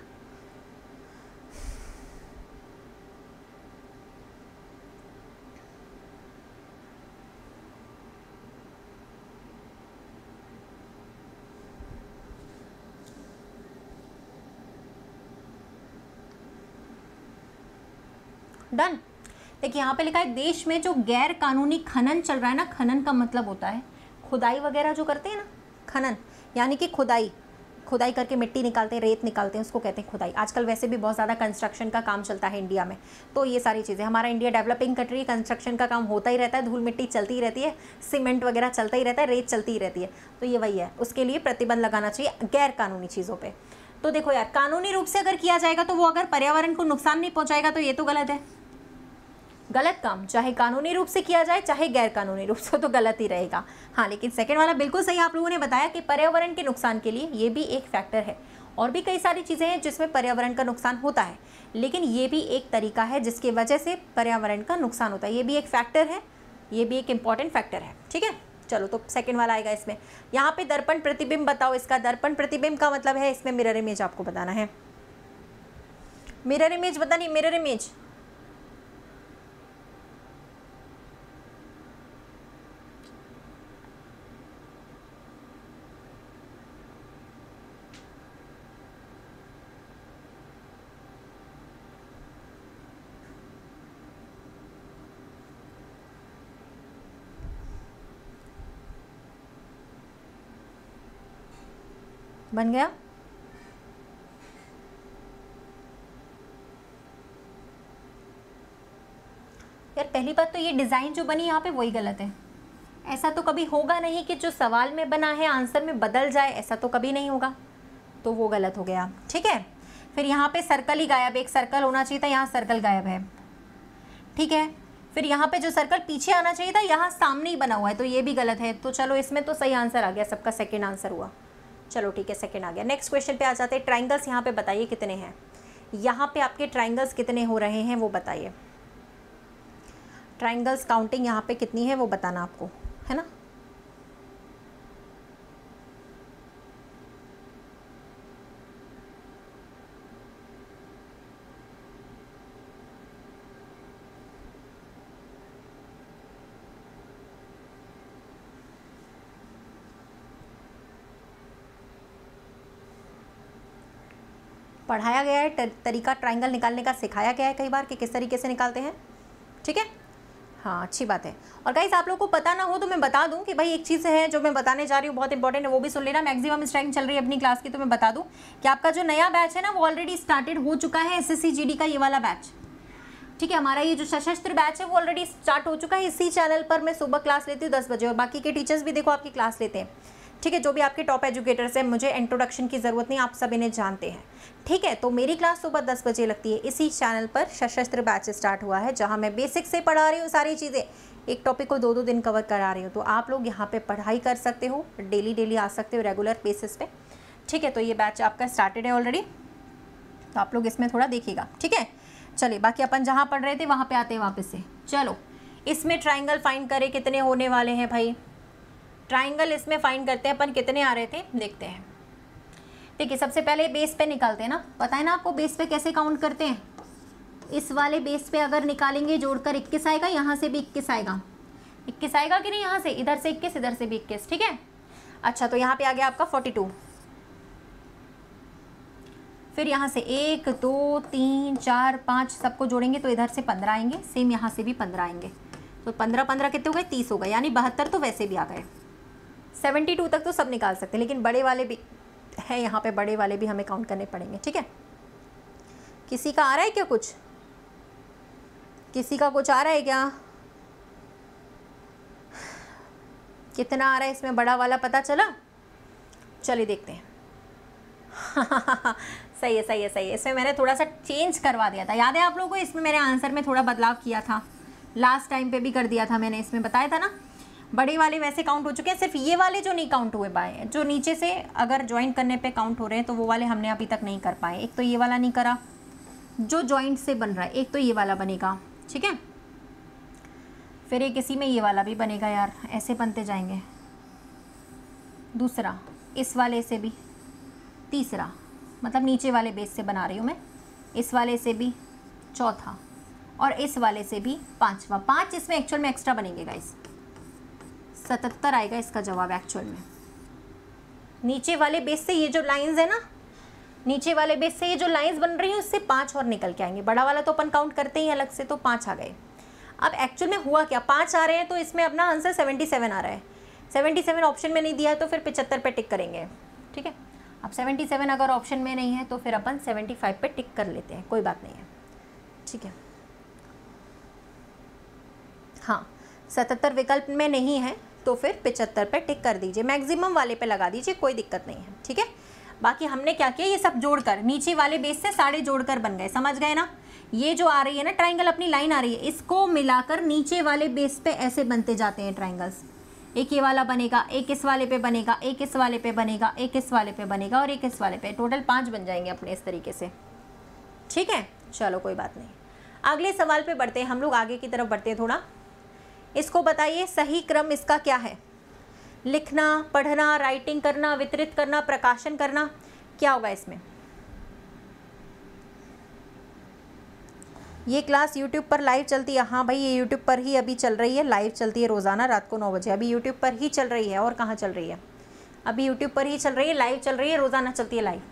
डन। देखिए यहाँ पे लिखा है देश में जो गैर कानूनी खनन चल रहा है ना, खनन का मतलब होता है खुदाई वगैरह जो करते हैं ना, खनन यानी कि खुदाई करके मिट्टी निकालते हैं, रेत निकालते हैं, उसको कहते हैं खुदाई। आजकल वैसे भी बहुत ज़्यादा कंस्ट्रक्शन का काम चलता है इंडिया में, तो ये सारी चीज़ें, हमारा इंडिया डेवलपिंग कंट्री, कंस्ट्रक्शन का काम होता ही रहता है, धूल मिट्टी चलती ही रहती है, सीमेंट वगैरह चलता ही रहता है, रेत चलती ही रहती है। तो ये वही है, उसके लिए प्रतिबंध लगाना चाहिए गैर कानूनी चीज़ों पर। तो देखो यार, कानूनी रूप से अगर किया जाएगा तो वो अगर पर्यावरण को नुकसान नहीं पहुँचाएगा तो ये तो गलत है। गलत काम चाहे कानूनी रूप से किया जाए चाहे गैर कानूनी रूप से, तो गलत ही रहेगा। हाँ, लेकिन सेकंड वाला बिल्कुल सही आप लोगों ने बताया कि पर्यावरण के नुकसान के लिए ये भी एक फैक्टर है। और भी कई सारी चीज़ें हैं जिसमें पर्यावरण का नुकसान होता है, लेकिन ये भी एक तरीका है जिसकी वजह से पर्यावरण का नुकसान होता है। ये भी एक फैक्टर है, ये भी एक इम्पॉर्टेंट फैक्टर है, ठीक है। चलो तो सेकेंड वाला आएगा इसमें। यहाँ पे दर्पण प्रतिबिंब बताओ, इसका दर्पण प्रतिबिंब का मतलब है इसमें मिरर इमेज आपको बताना है। मिरर इमेज बतानी, मिरर इमेज। बन गया। यार पहली बात तो ये डिज़ाइन जो बनी यहाँ पे वही गलत है। ऐसा तो कभी होगा नहीं कि जो सवाल में बना है आंसर में बदल जाए, ऐसा तो कभी नहीं होगा, तो वो गलत हो गया, ठीक है। फिर यहाँ पे सर्कल ही गायब, एक सर्कल होना चाहिए था, यहाँ सर्कल गायब है, ठीक है। फिर यहाँ पे जो सर्कल पीछे आना चाहिए था यहाँ सामने ही बना हुआ है, तो ये भी गलत है। तो चलो इसमें तो सही आंसर आ गया, सबका सेकेंड आंसर हुआ। चलो ठीक है, सेकेंड आ गया। नेक्स्ट क्वेश्चन पे आ जाते हैं। ट्राइंगल्स यहाँ पे बताइए कितने हैं, यहाँ पे आपके ट्राइंगल्स कितने हो रहे हैं वो बताइए। ट्राइंगल्स काउंटिंग यहाँ पे कितनी है वो बताना आपको, है ना। पढ़ाया गया है तरीका ट्राइंगल निकालने का, सिखाया गया है कई बार कि किस तरीके से निकालते हैं, ठीक है। हाँ, अच्छी बात है। और गाइस आप लोगों को पता ना हो तो मैं बता दूं कि भाई एक चीज़ है जो मैं बताने जा रही हूँ, बहुत इंपॉर्टेंट है, वो भी सुन लेना। मैक्सिमम स्ट्रेंथ चल रही है अपनी क्लास की, तो मैं बता दूं कि आपका जो नया बैच है ना वो ऑलरेडी स्टार्टेड हो चुका है, SSC GD का ये वाला बैच, ठीक है। हमारा ये जो सशस्त्र बैच है वो ऑलरेडी स्टार्ट हो चुका है। इसी चैनल पर मैं सुबह क्लास लेती हूँ 10 बजे, और बाकी के टीचर्स भी देखो आपकी क्लास लेते हैं, ठीक है। जो भी आपके टॉप एजुकेटर्स हैं, मुझे इंट्रोडक्शन की ज़रूरत नहीं, आप सब इन्हें जानते हैं, ठीक है। तो मेरी क्लास सुबह 10 बजे लगती है। इसी चैनल पर सशस्त्र बैच स्टार्ट हुआ है, जहां मैं बेसिक से पढ़ा रही हूँ सारी चीज़ें, एक टॉपिक को 2-2 दिन कवर करा रही हूँ। तो आप लोग यहाँ पे पढ़ाई कर सकते हो, डेली आ सकते हो रेगुलर बेसिस पे, ठीक है। तो ये बैच आपका स्टार्टेड है ऑलरेडी, तो आप लोग इसमें थोड़ा देखिएगा, ठीक है। चलिए बाकी अपन जहाँ पढ़ रहे थे वहाँ पे आते हैं वापस से। चलो इसमें ट्राइंगल फाइंड करें, कितने होने वाले हैं भाई। ट्राइंगल इसमें फाइंड करते हैं अपन, कितने आ रहे थे देखते हैं। देखिए सबसे पहले बेस पे निकालते हैं ना, पता है ना आपको बेस पे कैसे काउंट करते हैं। इस वाले बेस पे अगर निकालेंगे जोड़कर 21 आएगा, यहाँ से भी 21 आएगा, 21 आएगा कि नहीं, यहाँ से इधर से 21 इधर से भी 21, ठीक है। अच्छा, तो यहाँ पे आ गया आपका 42। फिर यहाँ से 1 2 3 4 5 सबको जोड़ेंगे तो इधर से 15 आएंगे, सेम यहाँ से भी 15 आएंगे, तो 15 15 कितने हो गए, 30 हो गए, यानी 72 तो वैसे भी आ गए। 72 तक तो सब निकाल सकते हैं, लेकिन बड़े वाले भी हैं यहाँ पे, बड़े वाले भी हमें काउंट करने पड़ेंगे। ठीक है, किसी का आ रहा है क्या कुछ, किसी का कुछ आ रहा है क्या, कितना आ रहा है इसमें बड़ा वाला पता चला? चलिए देखते हैं। सही है सही है सही है, इसमें मैंने थोड़ा सा चेंज करवा दिया था, याद है आप लोगों को? इसमें मैंने आंसर में थोड़ा बदलाव किया था, लास्ट टाइम पे भी कर दिया था मैंने, इसमें बताया था ना। बड़े वाले वैसे काउंट हो चुके हैं, सिर्फ ये वाले जो नहीं काउंट हुए बाय, जो नीचे से अगर ज्वाइन करने पे काउंट हो रहे हैं तो वो वाले हमने अभी तक नहीं कर पाए। एक तो ये वाला नहीं करा जो जॉइंट से बन रहा है, एक तो ये वाला बनेगा। ठीक है, फिर एक इसी में ये वाला भी बनेगा यार, ऐसे बनते जाएंगे। दूसरा इस वाले से भी, तीसरा मतलब नीचे वाले बेस से बना रही हूँ मैं, इस वाले से भी चौथा, और इस वाले से भी पांचवा। 5 इसमें एक्चुअल में एक्स्ट्रा बनेंगे गाइस, 77 आएगा इसका जवाब एक्चुअल में। नीचे वाले बेस से ये जो लाइंस है ना, नीचे वाले बेस से ये जो लाइंस बन रही हैं उससे 5 और निकल के आएंगे। बड़ा वाला तो अपन काउंट करते ही अलग से, तो 5 आ गए। अब एक्चुअल में हुआ क्या, 5 आ रहे हैं तो इसमें अपना आंसर 77 आ रहा है। 77 ऑप्शन में नहीं दिया है तो फिर 75 पे टिक करेंगे। ठीक है, अब 77 अगर ऑप्शन में नहीं है तो फिर अपन 75 पे टिक कर लेते हैं, कोई बात नहीं है। ठीक है, हाँ 77 विकल्प में नहीं है तो फिर 75 पे टिक कर दीजिए, मैक्सिमम वाले पे लगा दीजिए, कोई दिक्कत नहीं है। ठीक है, बाकी हमने क्या किया, ये सब जोड़कर नीचे वाले बेस से सारे जोड़कर बन गए, समझ गए ना? ये जो आ रही है ना ट्राइंगल, अपनी लाइन आ रही है, इसको मिलाकर नीचे वाले बेस पे ऐसे बनते जाते हैं ट्राइंगल्स। एक ये वाला बनेगा, एक इस वाले पे बनेगा, एक इस वाले पे बनेगा, एक इस वाले पे बनेगा और एक इस वाले पे, टोटल 5 बन जाएंगे अपने इस तरीके से। ठीक है, चलो कोई बात नहीं। अगले सवाल पे बढ़ते हैं हम लोग, आगे की तरफ बढ़ते हैं थोड़ा। इसको बताइए सही क्रम इसका क्या है? लिखना, पढ़ना, राइटिंग करना, वितरित करना, प्रकाशन करना, क्या होगा इसमें? ये क्लास YouTube पर लाइव चलती है। हाँ भाई, ये YouTube पर ही अभी चल रही है, लाइव चलती है रोज़ाना रात को 9 बजे। अभी YouTube पर ही चल रही है, और कहाँ चल रही है? अभी YouTube पर ही चल रही है, लाइव चल रही है, रोज़ाना चलती है लाइव।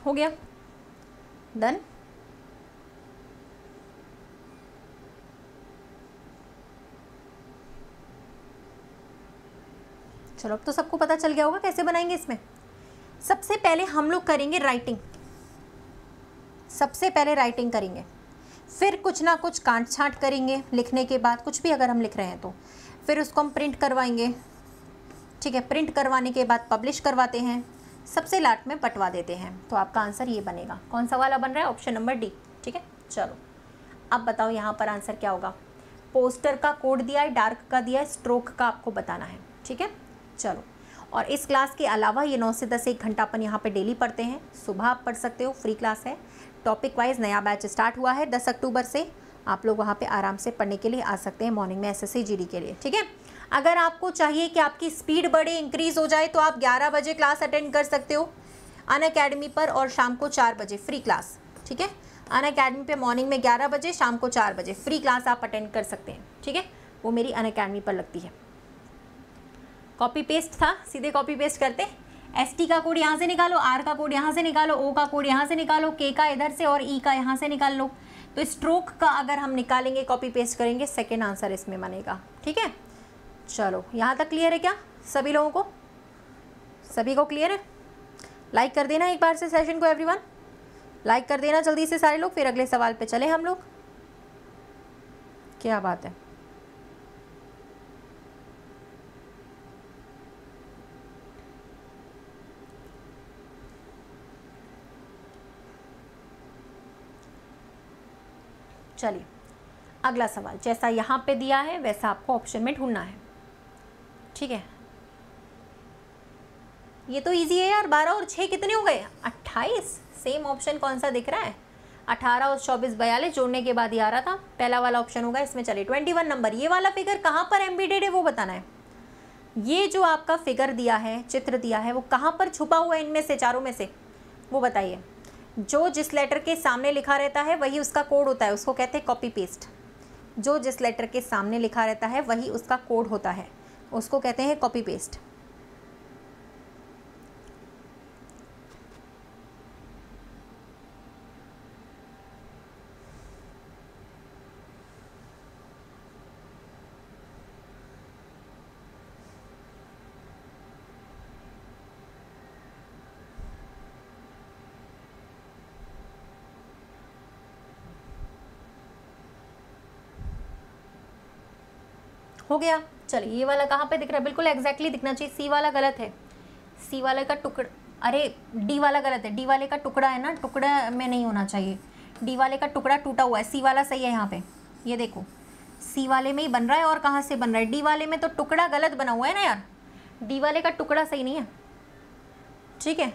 हो गया डन। चलो अब तो सबको पता चल गया होगा कैसे बनाएंगे इसमें। सबसे पहले हम लोग करेंगे राइटिंग, सबसे पहले राइटिंग करेंगे, फिर कुछ ना कुछ काट छांट करेंगे लिखने के बाद, कुछ भी अगर हम लिख रहे हैं तो फिर उसको हम प्रिंट करवाएंगे। ठीक है, प्रिंट करवाने के बाद पब्लिश करवाते हैं, सबसे लास्ट में बंटवा देते हैं। तो आपका आंसर ये बनेगा। कौन सा वाला बन रहा है? Option number D. ठीक है, चलो अब बताओ यहाँ पर आंसर क्या होगा। पोस्टर का कोड दिया है, डार्क का दिया है, स्ट्रोक का आपको बताना है। ठीक है, चलो। और इस क्लास के अलावा ये 9 से 10 1 घंटा अपन यहाँ पे डेली पढ़ते हैं। सुबह आप पढ़ सकते हो, फ्री क्लास है। टॉपिक वाइज नया बैच स्टार्ट हुआ है 10 अक्टूबर से। आप लोग वहाँ पे आराम से पढ़ने के लिए आ सकते हैं मॉर्निंग में SSC GD के लिए। ठीक है, अगर आपको चाहिए कि आपकी स्पीड बढ़े, इंक्रीज़ हो जाए, तो आप 11 बजे क्लास अटेंड कर सकते हो अनअकैडमी पर, और शाम को 4 बजे फ्री क्लास। ठीक है, अनअकैडमी पे मॉर्निंग में 11 बजे, शाम को 4 बजे फ्री क्लास आप अटेंड कर सकते हैं। ठीक है, वो मेरी अनअकैडमी पर लगती है। कॉपी पेस्ट था, सीधे कॉपी पेस्ट करते। ST का कोड यहाँ से निकालो, R का कोड यहाँ से निकालो, O का कोड यहाँ से निकालो, K का इधर से और E का यहाँ से निकाल लो। तो स्ट्रोक का अगर हम निकालेंगे, कॉपी पेस्ट करेंगे, सेकेंड आंसर इसमें बनेगा। ठीक है, चलो यहाँ तक क्लियर है क्या सभी लोगों को? सभी को क्लियर है? लाइक कर देना एक बार से सेशन को, एवरीवन लाइक कर देना जल्दी से सारे लोग, फिर अगले सवाल पे चले हम लोग। क्या बात है, चलिए अगला सवाल जैसा यहाँ पे दिया है वैसा आपको ऑप्शन में ढूंढना है। ठीक है, ये तो इजी है यार। 12 और 6 कितने हो गए? 28। सेम ऑप्शन कौन सा दिख रहा है, 18 और 24 42 जोड़ने के बाद ही आ रहा था, पहला वाला ऑप्शन होगा इसमें। चलिए 21 नंबर, ये वाला फिगर कहाँ पर एम्बेडेड है वो बताना है। ये जो आपका फिगर दिया है, चित्र दिया है, वो कहाँ पर छुपा हुआ है इनमें से, चारों में से, वो बताइए। जो जिस लेटर के सामने लिखा रहता है वही उसका कोड होता है, उसको कहते हैं कॉपी पेस्ट। जो जिस लेटर के सामने लिखा रहता है वही उसका कोड होता है, उसको कहते हैं कॉपी पेस्ट। हो गया। चलिए ये वाला कहाँ पे दिख रहा है, बिल्कुल एग्जैक्टली दिखना चाहिए। सी वाला गलत है, सी वाले का टुकड़ा, अरे डी वाला गलत है, डी वाले का टुकड़ा है ना, टुकड़ा में नहीं होना चाहिए, डी वाले का टुकड़ा टूटा हुआ है, सी वाला सही है। यहाँ पे ये देखो, सी वाले में ही बन रहा है, और कहाँ से बन रहा है, डी वाले में तो टुकड़ा गलत बना हुआ है ना यार, डी वाले का टुकड़ा सही नहीं है, ठीक है।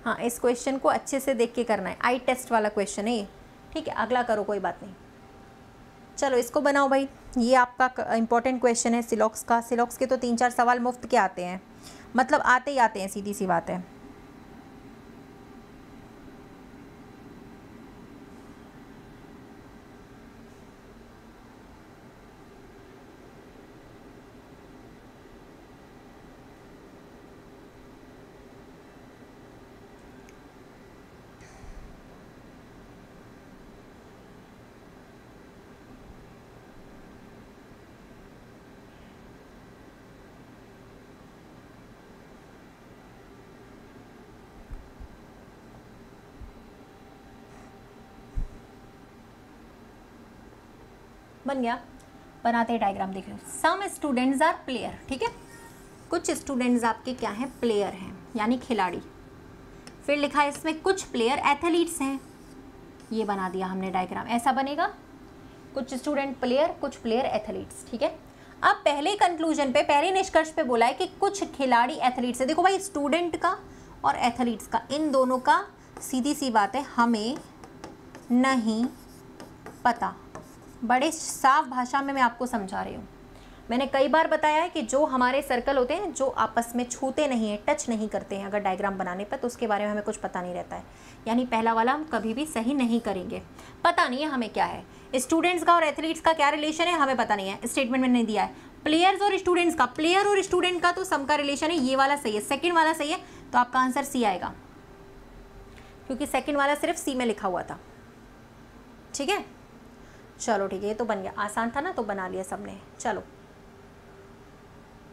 हाँ, इस क्वेश्चन को अच्छे से देख के करना है, आई टेस्ट वाला क्वेश्चन है ये, ठीक है। अगला करो, कोई बात नहीं। चलो इसको बनाओ भाई, ये आपका इंपॉर्टेंट क्वेश्चन है सिलॉक्स का। सिलॉक्स के तो 3-4 सवाल मुफ्त के आते हैं, मतलब आते ही आते हैं, सीधी सी बात है। बन गया, बनाते हैं डायग्राम, देख लो। सम स्टूडेंट्स आर प्लेयर, ठीक है, कुछ स्टूडेंट्स आपके क्या हैं, प्लेयर हैं, यानी खिलाड़ी। फिर लिखा है इसमें कुछ प्लेयर एथलीट्स हैं, ये बना दिया हमने डायग्राम, ऐसा बनेगा, कुछ स्टूडेंट प्लेयर, कुछ प्लेयर एथलीट्स, ठीक है। अब पहले कंक्लूजन पे, पहले निष्कर्ष पे बोला है कि कुछ खिलाड़ी एथलीट्स है। देखो भाई, स्टूडेंट का और एथलीट्स का, इन दोनों का सीधी सी बात है, हमें नहीं पता। बड़े साफ भाषा में मैं आपको समझा रही हूँ। मैंने कई बार बताया है कि जो हमारे सर्कल होते हैं, जो आपस में छूते नहीं हैं, टच नहीं करते हैं अगर डायग्राम बनाने पर, तो उसके बारे में हमें कुछ पता नहीं रहता है। यानी पहला वाला हम कभी भी सही नहीं करेंगे, पता नहीं है हमें क्या है। स्टूडेंट्स का और एथलीट्स का क्या रिलेशन है हमें पता नहीं है, स्टेटमेंट में नहीं दिया है। प्लेयर्स और स्टूडेंट्स का, प्लेयर और स्टूडेंट का तो सम का रिलेशन है, ये वाला सही है, सेकेंड वाला सही है, तो आपका आंसर सी आएगा, क्योंकि सेकेंड वाला सिर्फ सी में लिखा हुआ था, ठीक है। चलो ठीक है, ये तो बन गया, आसान था ना, तो बना लिया सबने। चलो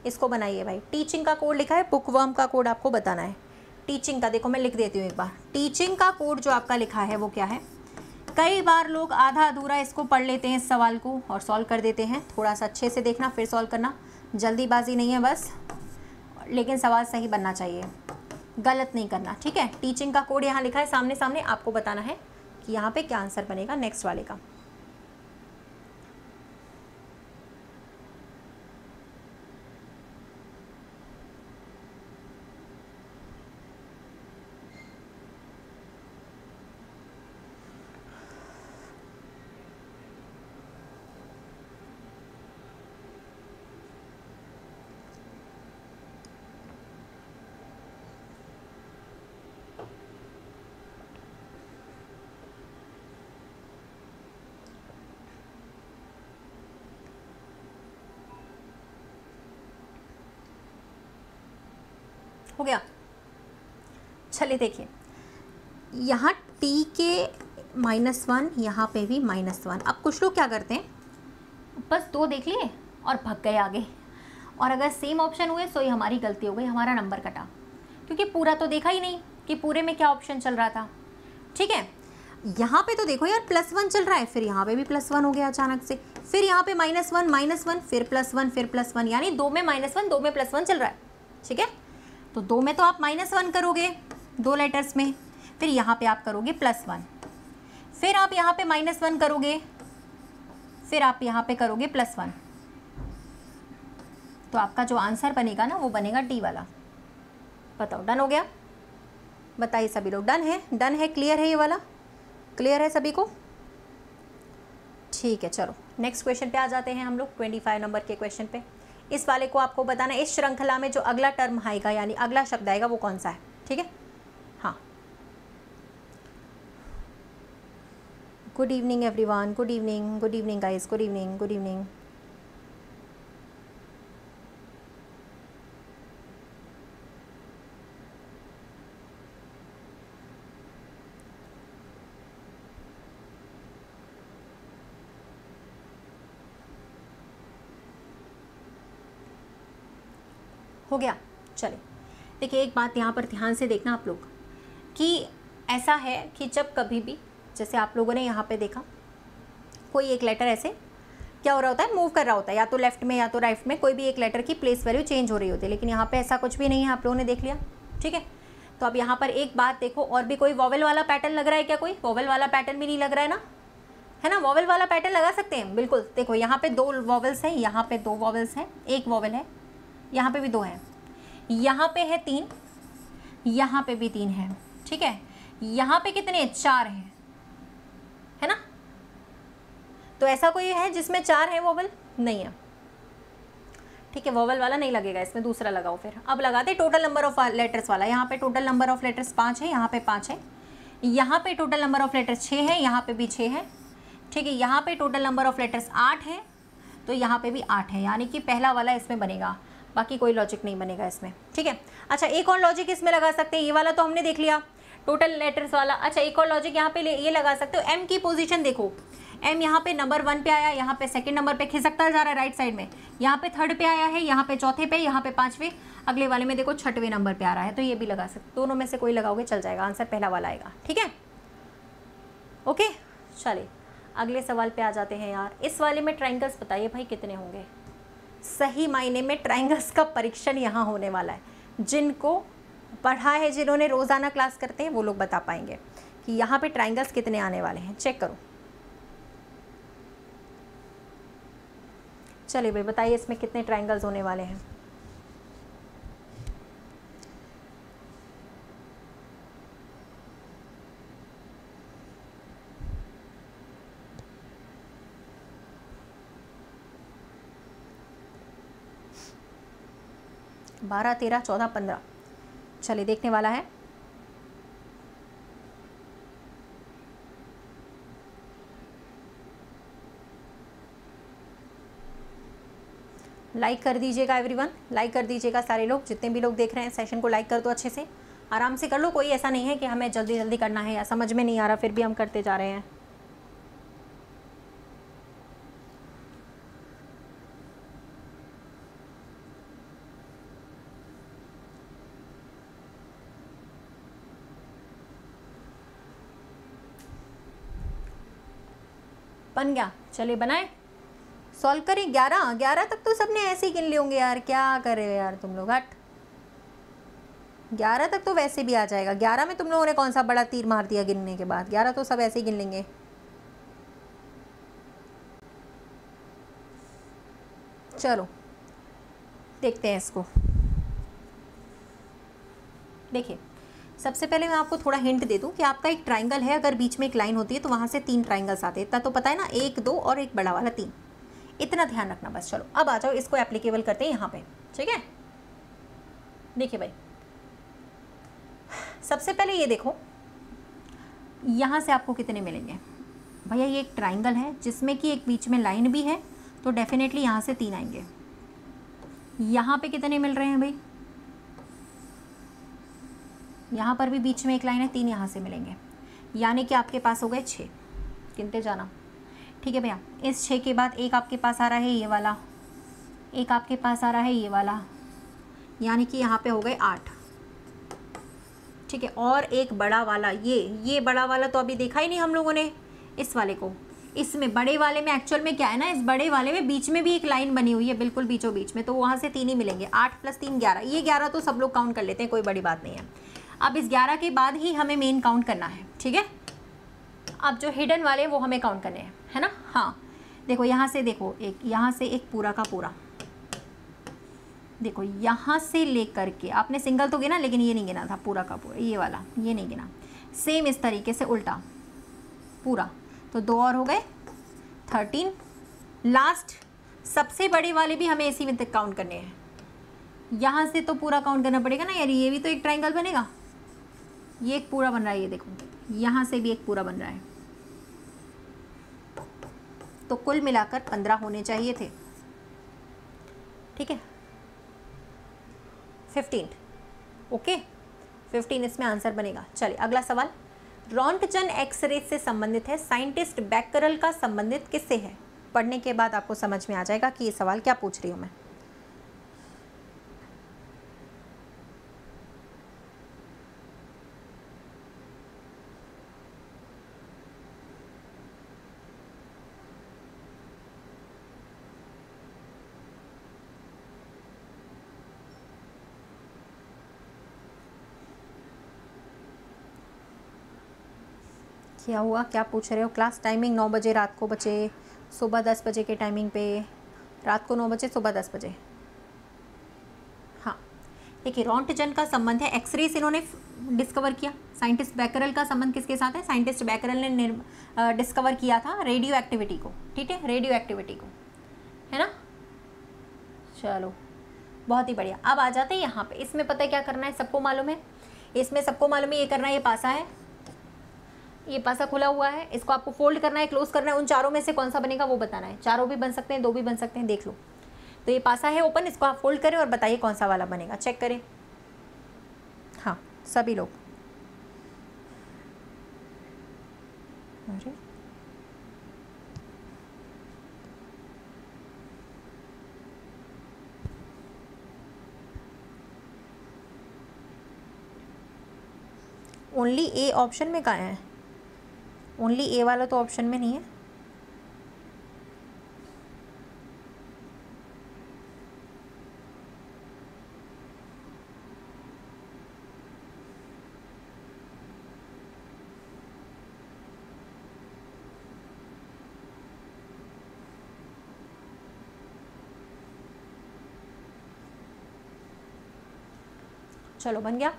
इसको बनाइए भाई। टीचिंग का कोड लिखा है, बुकवर्म का कोड आपको बताना है। टीचिंग का देखो मैं लिख देती हूँ एक बार। टीचिंग का कोड जो आपका लिखा है वो क्या है, कई बार लोग आधा अधूरा इसको पढ़ लेते हैं, इस सवाल को, और सॉल्व कर देते हैं। थोड़ा सा अच्छे से देखना, फिर सॉल्व करना, जल्दीबाजी नहीं है बस, लेकिन सवाल सही बनना चाहिए, गलत नहीं करना, ठीक है। टीचिंग का कोड यहाँ लिखा है, सामने सामने आपको बताना है कि यहाँ पे क्या आंसर बनेगा नेक्स्ट वाले का। हो गया। चलिए देखिए, यहाँ टी के -1, यहाँ पे भी -1। अब कुछ लोग क्या करते हैं, बस 2 देख लिए और भाग गए आगे, और अगर सेम ऑप्शन हुए तो ये हमारी गलती हो गई, हमारा नंबर कटा, क्योंकि पूरा तो देखा ही नहीं कि पूरे में क्या ऑप्शन चल रहा था, ठीक है। यहाँ पे तो देखो यार +1 चल रहा है, फिर यहाँ पे भी +1 हो गया अचानक से, फिर यहाँ पे -1, फिर +1, फिर +1, यानी 2 में -1, 2 में +1 चल रहा है, ठीक है। तो 2 में तो आप -1 करोगे 2 लेटर्स में, फिर यहाँ पे आप करोगे +1, फिर आप यहाँ पे -1 करोगे, फिर आप यहाँ पे करोगे +1, तो आपका जो आंसर बनेगा ना वो बनेगा डी वाला। बताओ, डन हो गया। बताइए सभी लोग, डन है, डन है, क्लियर है, ये वाला क्लियर है सभी को? ठीक है, चलो नेक्स्ट क्वेश्चन पे आ जाते हैं हम लोग, 25 नंबर के क्वेश्चन पे। इस वाले को आपको बताना है इस श्रृंखला में जो अगला टर्म आएगा यानी अगला शब्द आएगा वो कौन सा है, ठीक है? हाँ, good evening everyone, good evening guys, good evening. हो गया? चलिए देखिए, एक बात यहाँ पर ध्यान से देखना आप लोग कि ऐसा है कि जब कभी भी, जैसे आप लोगों ने यहाँ पे देखा, कोई एक लेटर ऐसे क्या हो रहा होता है, मूव कर रहा होता है, या तो लेफ्ट में या तो राइट में, कोई भी एक लेटर की प्लेस वैल्यू चेंज हो रही होती है, लेकिन यहाँ पे ऐसा कुछ भी नहीं है, आप लोगों ने देख लिया, ठीक है? तो अब यहाँ पर एक बात देखो, और भी कोई वॉवेल वाला पैटर्न लग रहा है क्या? कोई वॉवेल वाला पैटर्न भी नहीं लग रहा है ना, है ना? वॉवेल वाला पैटर्न लगा सकते हैं बिल्कुल। देखो यहाँ पे 2 वॉवेल्स हैं, यहाँ पे 2 वॉवेल्स हैं, एक वॉवेल है, यहाँ पे भी 2 हैं, यहाँ पे है 3, यहाँ पे भी 3 है, ठीक है? यहाँ पे कितने? 4 हैं, है ना? तो ऐसा कोई है जिसमें 4 है वॉवेल? नहीं है, ठीक है? वॉवेल वाला नहीं लगेगा इसमें, दूसरा लगाओ फिर। अब लगाते टोटल नंबर ऑफ लेटर्स वाला। यहाँ पे टोटल नंबर ऑफ लेटर्स 5 है, यहाँ पे 5 है, यहाँ पे टोटल नंबर ऑफ लेटर्स 6 है, यहाँ पे भी 6 है, ठीक है? यहाँ पे टोटल नंबर ऑफ लेटर्स 8 है, तो यहाँ पे भी 8 है, यानी कि पहला वाला इसमें बनेगा, बाकी कोई लॉजिक नहीं बनेगा इसमें, ठीक है? अच्छा, एक और लॉजिक इसमें लगा सकते हैं, ये वाला तो हमने देख लिया टोटल लेटर्स वाला। अच्छा, एक और लॉजिक यहाँ पे ये लगा सकते हो, एम की पोजीशन देखो, एम यहाँ पे नंबर 1 पे आया, यहाँ पे सेकंड नंबर पे खिसकता जा रहा है राइट साइड में, यहाँ पे 3rd पे आया है, यहाँ पे 4थे पे, यहाँ पे 5वें, अगले वाले में देखो 6वें नंबर पे आ रहा है, तो ये भी लगा सकते, दोनों में से कोई लगाओगे चल जाएगा, आंसर पहला वाला आएगा, ठीक है? ओके, चलिए अगले सवाल पे आ जाते हैं यार। इस वाले में ट्राइंगल्स बताइए भाई कितने होंगे? सही मायने में ट्राइंगल्स का परीक्षण यहाँ होने वाला है। जिनको पढ़ा है, जिन्होंने रोज़ाना क्लास करते हैं, वो लोग बता पाएंगे कि यहाँ पे ट्राइंगल्स कितने आने वाले हैं। चेक करो, चलिए भाई बताइए इसमें कितने ट्राइंगल्स होने वाले हैं? बारह, 13, 14, 15। चलिए देखने वाला है। लाइक कर दीजिएगा एवरीवन, लाइक कर दीजिएगा सारे लोग, जितने भी लोग देख रहे हैं सेशन को लाइक कर दो, अच्छे से आराम से कर लो। कोई ऐसा नहीं है कि हमें जल्दी जल्दी करना है या समझ में नहीं आ रहा फिर भी हम करते जा रहे हैं। बन गया? चलिए बनाए, सॉल्व करें। 11 तक तो सबने ऐसे ही गिन लिए होंगे यार, क्या करे यार तुम लोग, हट। 11 तक तो वैसे भी आ जाएगा। 11 में तुम लोगों ने कौन सा बड़ा तीर मार दिया गिनने के बाद? 11 तो सब ऐसे ही गिन लेंगे। चलो देखते हैं इसको। देखिए सबसे पहले मैं आपको थोड़ा हिंट दे दूं कि आपका एक ट्राइंगल है, अगर बीच में एक लाइन होती है तो वहाँ से 3 ट्राइंगल्स आते हैं, इतना तो पता है ना, 1, 2 और एक बड़ा वाला 3, इतना ध्यान रखना बस। चलो अब आ जाओ, इसको एप्लीकेबल करते हैं यहाँ पे, ठीक है? देखिए भाई सबसे पहले ये देखो, यहाँ से आपको कितने मिलेंगे भैया? ये एक ट्राइंगल है जिसमें कि एक बीच में लाइन भी है, तो डेफिनेटली यहाँ से 3 आएंगे। यहाँ पे कितने मिल रहे हैं भाई? यहाँ पर भी बीच में एक लाइन है, 3 यहाँ से मिलेंगे, यानी कि आपके पास हो गए 6। गिनते जाना, ठीक है भैया? इस 6 के बाद एक आपके पास आ रहा है ये वाला, एक आपके पास आ रहा है ये वाला, यानी कि यहाँ पे हो गए 8, ठीक है? और एक बड़ा वाला, ये बड़ा वाला तो अभी देखा ही नहीं हम लोगों ने इस वाले को। इसमें बड़े वाले में एक्चुअल में क्या है ना, इस बड़े वाले में बीच में भी एक लाइन बनी हुई है, बिल्कुल बीचों बीच में, तो वहाँ से 3 ही मिलेंगे। 8 + 3 11, ये 11 तो सब लोग काउंट कर लेते हैं, कोई बड़ी बात नहीं है। अब इस 11 के बाद ही हमें मेन काउंट करना है, ठीक है? अब जो हिडन वाले वो हमें काउंट करने हैं, है ना? हाँ देखो यहाँ से, देखो एक यहाँ से एक पूरा का पूरा, देखो यहाँ से लेकर के आपने सिंगल तो गिना, लेकिन ये नहीं गिना था पूरा का पूरा, ये वाला ये नहीं गिना। सेम इस तरीके से उल्टा पूरा, तो 2 और हो गए 13। लास्ट सबसे बड़ी वाली भी हमें इसी में तक काउंट करने हैं। यहाँ से तो पूरा काउंट करना पड़ेगा ना यार, ये भी तो एक ट्रायंगल बनेगा। ये एक पूरा बन रहा है, ये देखो यहाँ से भी एक पूरा बन रहा है, तो कुल मिलाकर 15 होने चाहिए थे। ठीक है, 15, ओके 15 इसमें आंसर बनेगा। चलिए अगला सवाल, रोंटगन एक्सरे से संबंधित है, साइंटिस्ट बैकरल का संबंधित किससे है? पढ़ने के बाद आपको समझ में आ जाएगा कि ये सवाल क्या पूछ रही हूँ मैं। क्या हुआ, क्या पूछ रहे हो? क्लास टाइमिंग 9 बजे रात को बचे, सुबह 10 बजे के टाइमिंग पे, रात को 9 बजे सुबह 10 बजे। हाँ देखिए, रोंटगन का संबंध है, एक्सरे से इन्होंने डिस्कवर किया। साइंटिस्ट बैकरल का संबंध किसके साथ है? साइंटिस्ट बैकरल ने डिस्कवर किया था रेडियो एक्टिविटी को। ठीक है, रेडियो एक्टिविटी को, है ना। चलो बहुत ही बढ़िया। अब आ जाते हैं यहाँ पे, इसमें पता है क्या करना है, सबको मालूम है, इसमें सबको मालूम है ये करना है। ये पासा है, ये पासा खुला हुआ है, इसको आपको फोल्ड करना है, क्लोज करना है। उन चारों में से कौन सा बनेगा वो बताना है। चारों भी बन सकते हैं, 2 भी बन सकते हैं, देख लो। तो ये पासा है ओपन, इसको आप फोल्ड करें और बताइए कौन सा वाला बनेगा, चेक करें। हाँ सभी लोग, अरे ओनली ए ऑप्शन में कहाँ है? ओनली ए वाला तो ऑप्शन में नहीं है। चलो बन गया।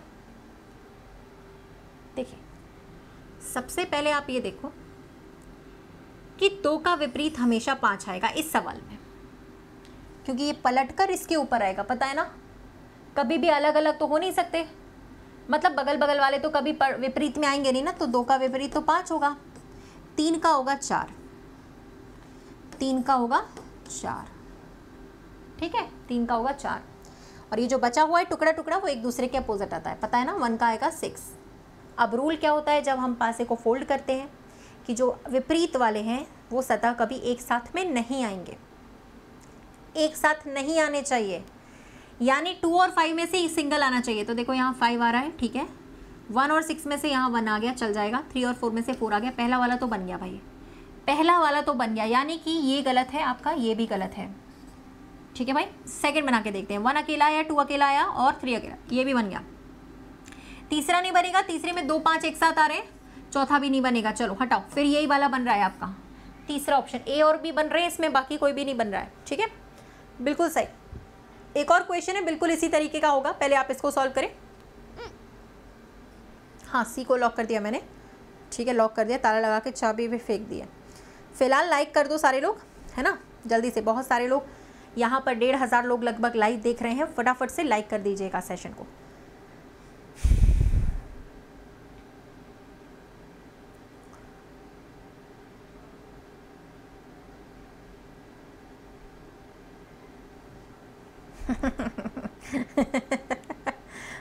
देखिए सबसे पहले आप ये देखो कि 2 का विपरीत हमेशा 5 आएगा इस सवाल में, क्योंकि ये पलटकर इसके ऊपर आएगा, पता है ना। कभी भी अलग अलग तो हो नहीं सकते, मतलब बगल बगल वाले तो कभी विपरीत में आएंगे नहीं ना। तो 2 का विपरीत तो 5 होगा, 3 का होगा 4, 3 का होगा 4, ठीक है, 3 का होगा 4। और ये जो बचा हुआ है टुकड़ा टुकड़ा वो एक दूसरे के अपोजिट आता है, पता है ना। 1 का आएगा 6। अब रूल क्या होता है जब हम पासे को फोल्ड करते हैं, कि जो विपरीत वाले हैं वो सतह कभी एक साथ में नहीं आएंगे, एक साथ नहीं आने चाहिए। यानी 2 और 5 में से ही सिंगल आना चाहिए। तो देखो यहाँ 5 आ रहा है, ठीक है, 1 और 6 में से यहाँ 1 आ गया, चल जाएगा। 3 और 4 में से 4 आ गया, पहला वाला तो बन गया भाई, पहला वाला तो बन गया। यानी कि ये गलत है आपका, ये भी गलत है, ठीक है भाई। सेकंड बना के देखते हैं, 1 अकेला आया, 2 अकेला आया और 3 अकेला, ये भी बन गया। तीसरा नहीं बनेगा, तीसरे में 2 5 एक साथ आ रहे हैं, चौथा भी नहीं बनेगा। चलो हटाओ, फिर यही वाला बन रहा है आपका तीसरा ऑप्शन। ए और बी बन रहे हैं इसमें, बाकी कोई भी नहीं बन रहा है, ठीक है, बिल्कुल सही। एक और क्वेश्चन है बिल्कुल इसी तरीके का होगा, पहले आप इसको सॉल्व करें। हाँ सी को लॉक कर दिया मैंने, ठीक है, लॉक कर दिया, ताला लगा के चाबी भी फेंक दी है। फिलहाल लाइक कर दो सारे लोग, है ना, जल्दी से। बहुत सारे लोग यहाँ पर 1,500 लोग लगभग लाइव देख रहे हैं, फटाफट से लाइक कर दीजिएगा सेशन को।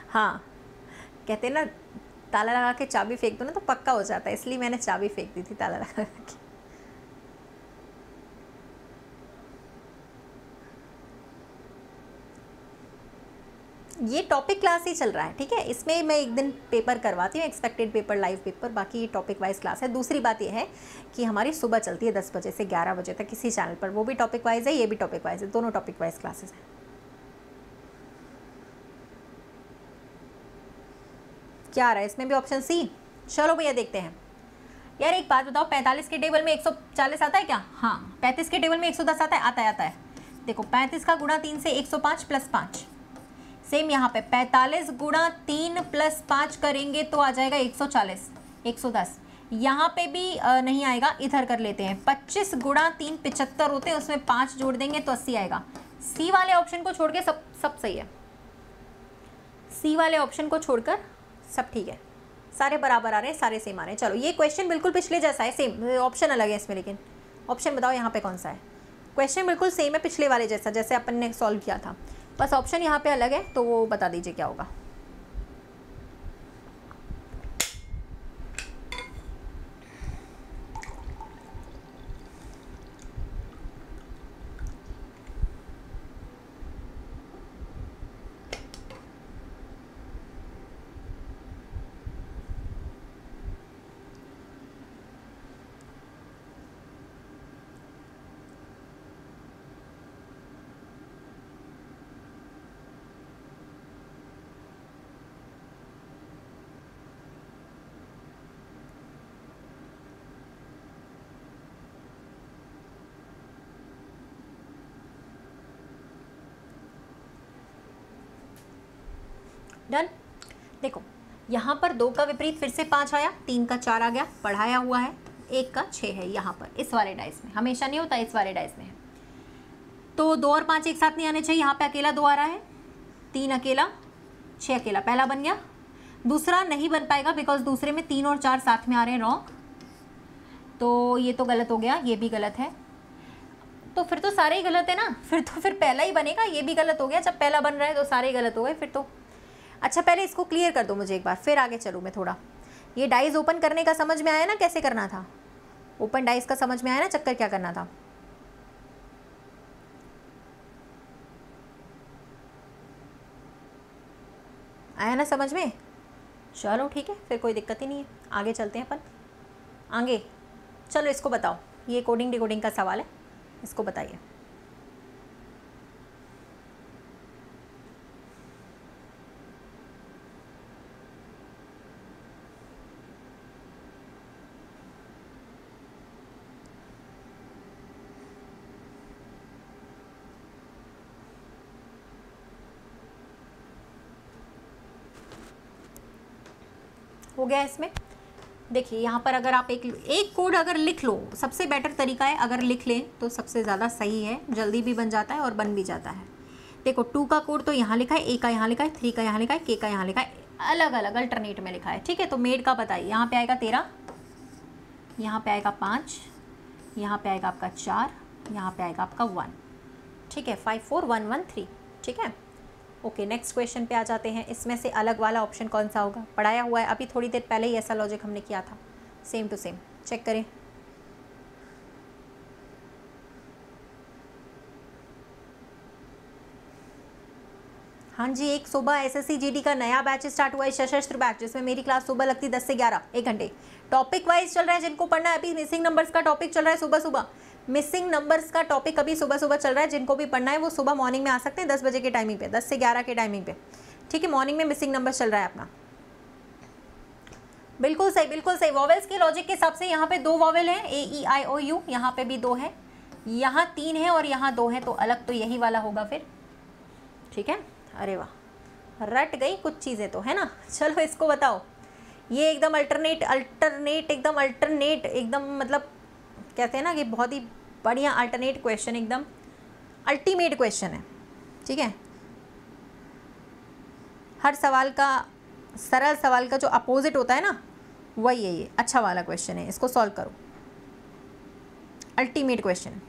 हाँ कहते ना ताला लगा के चाबी फेंक दो ना तो पक्का हो जाता है, इसलिए मैंने चाबी फेंक दी थी ताला लगा के। ये टॉपिक क्लास ही चल रहा है, ठीक है, इसमें मैं एक दिन पेपर करवाती हूँ, एक्सपेक्टेड पेपर, लाइव पेपर, बाकी ये टॉपिक वाइज क्लास है। दूसरी बात ये है कि हमारी सुबह चलती है 10 बजे से 11 बजे तक किसी चैनल पर, वो भी टॉपिक वाइज है, ये भी टॉपिक वाइज है, दोनों टॉपिक वाइज क्लासेस हैं। क्या आ रहा है इसमें भी ऑप्शन सी। चलो भैया देखते हैं। यार एक बात बताओ, 45 के टेबल में 140 आता है क्या? हाँ 35 के टेबल में 110 आता है, आता है। देखो 35 का गुणा 3 से 105 प्लस 5, सेम यहाँ पे 45 गुणा 3 प्लस 5 करेंगे तो आ जाएगा 140, 110। यहाँ पे भी नहीं आएगा, इधर कर लेते हैं। 25 गुणा 3 75 होते हैं, उसमें 5 जोड़ देंगे तो 80 आएगा। सी वाले ऑप्शन को छोड़ के सब सही है। सी वाले ऑप्शन को छोड़कर सब ठीक है, सारे बराबर आ रहे हैं, सारे सेम आ रहे हैं। चलो ये क्वेश्चन बिल्कुल पिछले जैसा है, सेम ऑप्शन अलग है इसमें, लेकिन ऑप्शन बताओ यहाँ पे कौन सा है। क्वेश्चन बिल्कुल सेम है पिछले वाले जैसा, जैसे अपन ने सॉल्व किया था, बस ऑप्शन यहाँ पे अलग है, तो वो बता दीजिए क्या होगा। डन। देखो यहाँ पर 2 का विपरीत फिर से 5 आया, 3 का 4 आ गया, पढ़ाया हुआ है, 1 का 6 है यहाँ पर इस वाले डाइस में, हमेशा नहीं होता, इस वाले डाइस में है। तो 2 और 5 एक साथ नहीं आने चाहिए, यहाँ पे अकेला 2 आ रहा है, 3 अकेला, 6 अकेला, पहला बन गया। दूसरा नहीं बन पाएगा बिकॉज दूसरे में 3 और 4 साथ में आ रहे हैं, रॉन्ग, तो ये तो गलत हो गया, ये भी गलत है, तो फिर तो सारे ही गलत है ना, फिर पहला ही बनेगा, ये भी गलत हो गया, जब पहला बन रहा है तो सारे ही गलत हो गए फिर तो। अच्छा पहले इसको क्लियर कर दो मुझे एक बार, फिर आगे चलूँ मैं थोड़ा। ये डाइस ओपन करने का समझ में आया ना, कैसे करना था, ओपन डाइस का समझ में आया ना, चक्कर क्या करना था। आया ना समझ में, चलो ठीक है, फिर कोई दिक्कत ही नहीं है, आगे चलते हैं अपन आगे। चलो इसको बताओ, ये कोडिंग डिकोडिंग का सवाल है, इसको बताइए। हो गया इसमें। देखिए यहाँ पर अगर आप एक कोड अगर लिख लो, सबसे बेटर तरीका है, अगर लिख लें तो सबसे ज़्यादा सही है, जल्दी भी बन जाता है और बन भी जाता है। देखो 2 का कोड तो यहाँ लिखा है, A का यहाँ लिखा है, 3 का यहाँ लिखा है, K का यहाँ लिखा है, अलग अलग अल्टरनेट में लिखा है, ठीक है। तो मेड का बताइए, यहाँ पे आएगा 13, यहाँ पे आएगा 5, यहाँ पे आएगा आपका 4, यहाँ पे आएगा आपका 1, ठीक है, 5 4 1 1 3, ठीक है। ओके नेक्स्ट क्वेश्चन पे आ जाते हैं। इसमें से अलग वाला ऑप्शन कौन सा होगा, पढ़ाया हुआ है, अभी थोड़ी देर पहले ही ऐसा लॉजिक हमने किया था, सेम टू सेम, चेक करें। हाँ जी, एक सुबह एसएससी जीडी का नया बैच स्टार्ट हुआ है, सशस्त्र बैच, जिसमें मेरी क्लास सुबह लगती 10 से 11, 1 घंटे, टॉपिक वाइज चल रहा है। जिनको पढ़ना है, अभी मिसिंग नंबर्स का टॉपिक चल रहा है सुबह सुबह, मिसिंग नंबर्स का टॉपिक अभी सुबह सुबह चल रहा है। जिनको भी पढ़ना है वो सुबह मॉर्निंग में आ सकते हैं 10 बजे के टाइमिंग पे, 10 से 11 के टाइमिंग पे, ठीक है। मॉर्निंग में मिसिंग नंबर चल रहा है अपना, बिल्कुल सही बिल्कुल सही। वॉवेल्स के लॉजिक के हिसाब से यहाँ पे 2 वॉवेल हैं, AEIOU, यहाँ पे भी 2 है, यहाँ 3 है और यहाँ 2 है, तो अलग तो यही वाला होगा फिर, ठीक है। अरे वाह, रट गई कुछ चीज़ें तो, है ना। चलो इसको बताओ, ये एकदम अल्टरनेट एकदम मतलब कहते हैं ना कि बहुत ही बढ़िया अल्टरनेट क्वेश्चन, एकदम अल्टीमेट क्वेश्चन है, ठीक है। हर सवाल का, सरल सवाल का जो अपोजिट होता है ना, वही है ये, अच्छा वाला क्वेश्चन है, इसको सॉल्व करो, अल्टीमेट क्वेश्चन।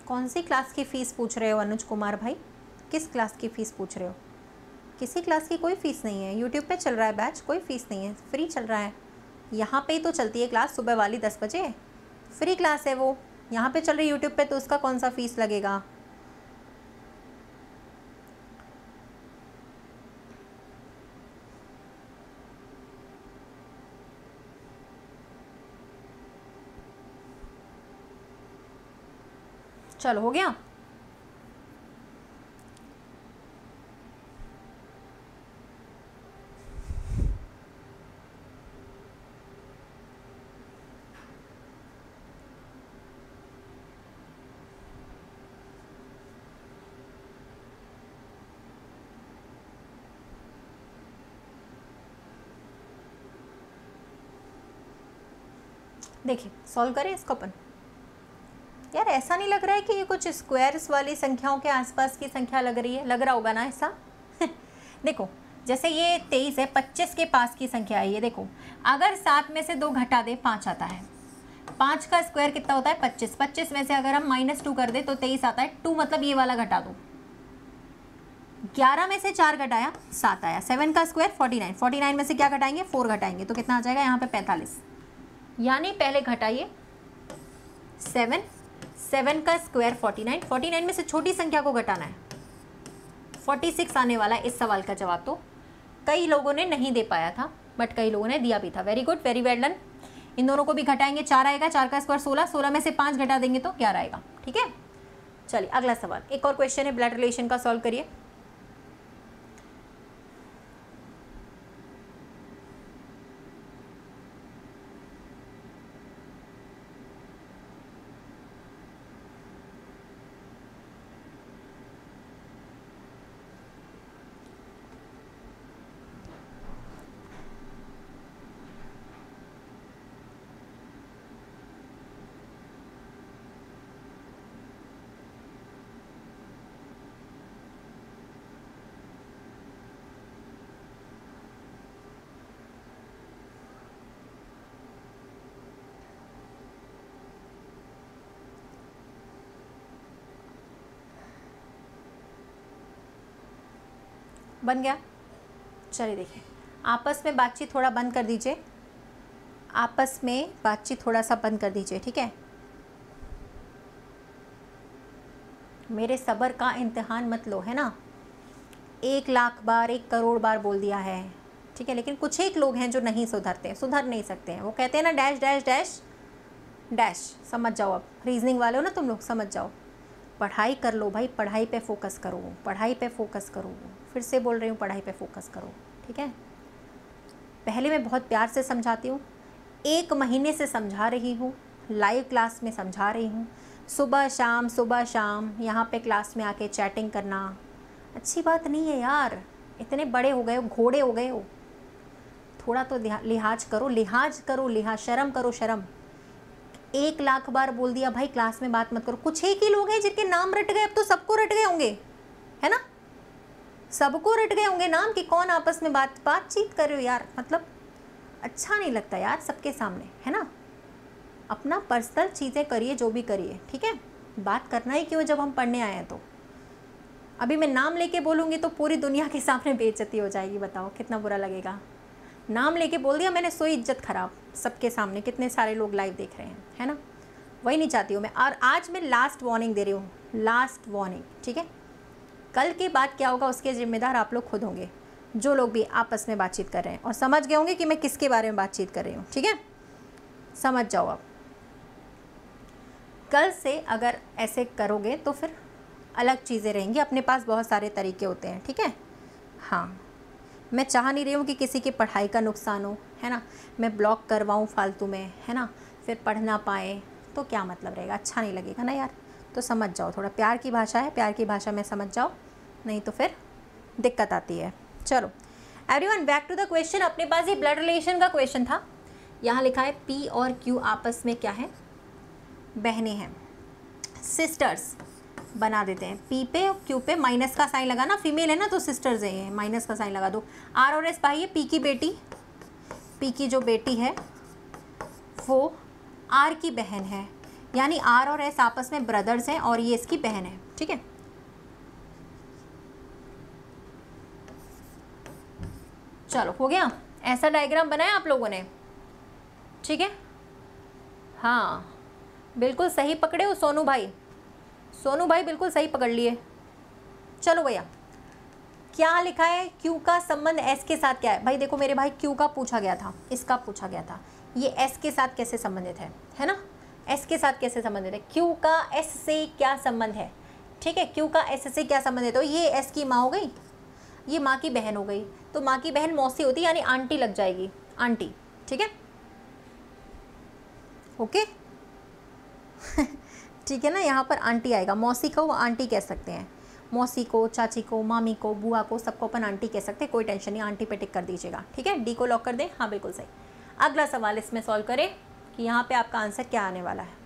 कौन सी क्लास की फ़ीस पूछ रहे हो अनुज कुमार भाई, किस क्लास की फ़ीस पूछ रहे हो। किसी क्लास की कोई फ़ीस नहीं है, यूट्यूब पे चल रहा है बैच, कोई फ़ीस नहीं है, फ्री चल रहा है। यहाँ पे ही तो चलती है क्लास, सुबह वाली 10 बजे, फ्री क्लास है वो, यहाँ पे चल रही है यूट्यूब पे, तो उसका कौन सा फ़ीस लगेगा। चलो हो गया। देखिए सॉल्व करें इसको अपन। यार ऐसा नहीं लग रहा है कि ये कुछ स्क्वायर्स वाली संख्याओं के आसपास की संख्या लग रही है? लग रहा होगा ना ऐसा। देखो जैसे ये 23 है, 25 के पास की संख्या है ये। देखो अगर 7 में से 2 घटा दे 5 आता है। 5 का स्क्वायर कितना होता है? 25। 25 में से अगर हम -2 कर दे तो 23 आता है। 2 मतलब ये वाला घटा दो। 11 में से 4 घटाया 7 आया। 7 का स्क्वायर 49। 49 में से क्या घटाएंगे? 4 घटाएंगे तो कितना आ जाएगा यहाँ पे? 45। यानी पहले घटाइए 7, 7 का स्क्वायर 49। 49 में से छोटी संख्या को घटाना है। 46 आने वाला है इस सवाल का जवाब। तो कई लोगों ने नहीं दे पाया था बट कई लोगों ने दिया भी था। Very good, very well done. इन दोनों को भी घटाएंगे, 4 आएगा। 4 का स्क्वायर 16। 16 में से 5 घटा देंगे तो 11 आएगा। ठीक है, चलिए अगला सवाल। एक और क्वेश्चन है ब्लड रिलेशन का, सॉल्व करिए। बन गया? चलिए देखिए, आपस में बातचीत थोड़ा बंद कर दीजिए। आपस में बातचीत थोड़ा सा बंद कर दीजिए, ठीक है। मेरे सब्र का इम्तिहान मत लो, है ना। 1 लाख बार 1 करोड़ बार बोल दिया है, ठीक है। लेकिन कुछ एक लोग हैं जो नहीं सुधरते, सुधर नहीं सकते हैं। वो कहते हैं ना डैश डैश डैश डैश। समझ जाओ, अब रीजनिंग वाले हो ना तुम लोग, समझ जाओ। पढ़ाई कर लो भाई, पढ़ाई पे फोकस करो, पढ़ाई पे फोकस करो। फिर से बोल रही हूँ, पढ़ाई पे फोकस करो, ठीक है। पहले मैं बहुत प्यार से समझाती हूँ, 1 महीने से समझा रही हूँ, लाइव क्लास में समझा रही हूँ। सुबह शाम यहाँ पे क्लास में आके चैटिंग करना अच्छी बात नहीं है यार। इतने बड़े हो गए हो, घोड़े हो गए हो, थोड़ा तो लिहाज करो, लिहाज, शर्म करो, शर्म। 1 लाख बार बोल दिया भाई क्लास में बात मत करो। कुछ एक ही लोग हैं जिनके नाम रट गए, अब तो सबको रट गए होंगे, है ना। सबको रट गए होंगे नाम कि कौन आपस में बातचीत कर रहे हो यार। मतलब अच्छा नहीं लगता यार सबके सामने, है ना। अपना पर्सनल चीज़ें करिए, जो भी करिए, ठीक है। बात करना ही क्यों जब हम पढ़ने आए हैं। तो अभी मैं नाम लेके बोलूँगी तो पूरी दुनिया के सामने बेइज्जती हो जाएगी। बताओ कितना बुरा लगेगा। नाम लेके बोल दिया मैंने, सो इज्जत खराब सबके सामने। कितने सारे लोग लाइव देख रहे हैं, है ना। वही नहीं चाहती हूँ मैं। और आज मैं लास्ट वार्निंग दे रही हूँ, लास्ट वार्निंग, ठीक है। कल की बात क्या होगा उसके जिम्मेदार आप लोग खुद होंगे, जो लोग भी आपस में बातचीत कर रहे हैं। और समझ गए होंगे कि मैं किसके बारे में बातचीत कर रही हूँ, ठीक है। समझ जाओ अब। कल से अगर ऐसे करोगे तो फिर अलग चीज़ें रहेंगी। अपने पास बहुत सारे तरीके होते हैं, ठीक है। हाँ, मैं चाह नहीं रही हूँ कि किसी की पढ़ाई का नुकसान हो, है ना। मैं ब्लॉक करवाऊँ फालतू में, है ना, फिर पढ़ ना पाए तो क्या मतलब रहेगा, अच्छा नहीं लगेगा ना यार। तो समझ जाओ, थोड़ा प्यार की भाषा है, प्यार की भाषा में समझ जाओ, नहीं तो फिर दिक्कत आती है। चलो everyone, back to the question. अपने पास ये ब्लड रिलेशन का क्वेश्चन था। यहाँ लिखा है P और Q आपस में क्या है? बहनें हैं, सिस्टर्स। बना देते हैं। P पे और Q पे माइनस का साइन लगाना, फीमेल है ना तो सिस्टर्स है, माइनस का साइन लगा दो। R और S भाई है, P की बेटी, P की जो बेटी है वो R की बहन है। यानी R और S आपस में ब्रदर्स हैं और ये इसकी बहन है, ठीक है। चलो हो गया, ऐसा डायग्राम बनाया आप लोगों ने, ठीक है। हाँ बिल्कुल सही पकड़े हो सोनू भाई, सोनू भाई बिल्कुल सही पकड़ लिए। चलो भैया, क्या लिखा है? Q का संबंध S के साथ क्या है? भाई देखो मेरे भाई, Q का पूछा गया था, इसका पूछा गया था, ये S के साथ कैसे संबंधित है ना। S के साथ कैसे संबंधित है? Q का S से क्या संबंध है, ठीक है। Q का S से क्या संबंध है? तो ये S की माँ हो गई, ये माँ की बहन हो गई। तो माँ की बहन मौसी होती है, यानी आंटी लग जाएगी, आंटी, ठीक है। ओके ठीक है ना, यहाँ पर आंटी आएगा। मौसी को वो आंटी कह सकते हैं, मौसी को, चाची को, मामी को, बुआ को, सबको अपन आंटी कह सकते हैं। कोई टेंशन नहीं, आंटी पे टिक कर दीजिएगा, ठीक है। डी को लॉक कर दें, हाँ बिल्कुल सही। अगला सवाल इसमें सॉल्व करें कि यहाँ पे आपका आंसर क्या आने वाला है।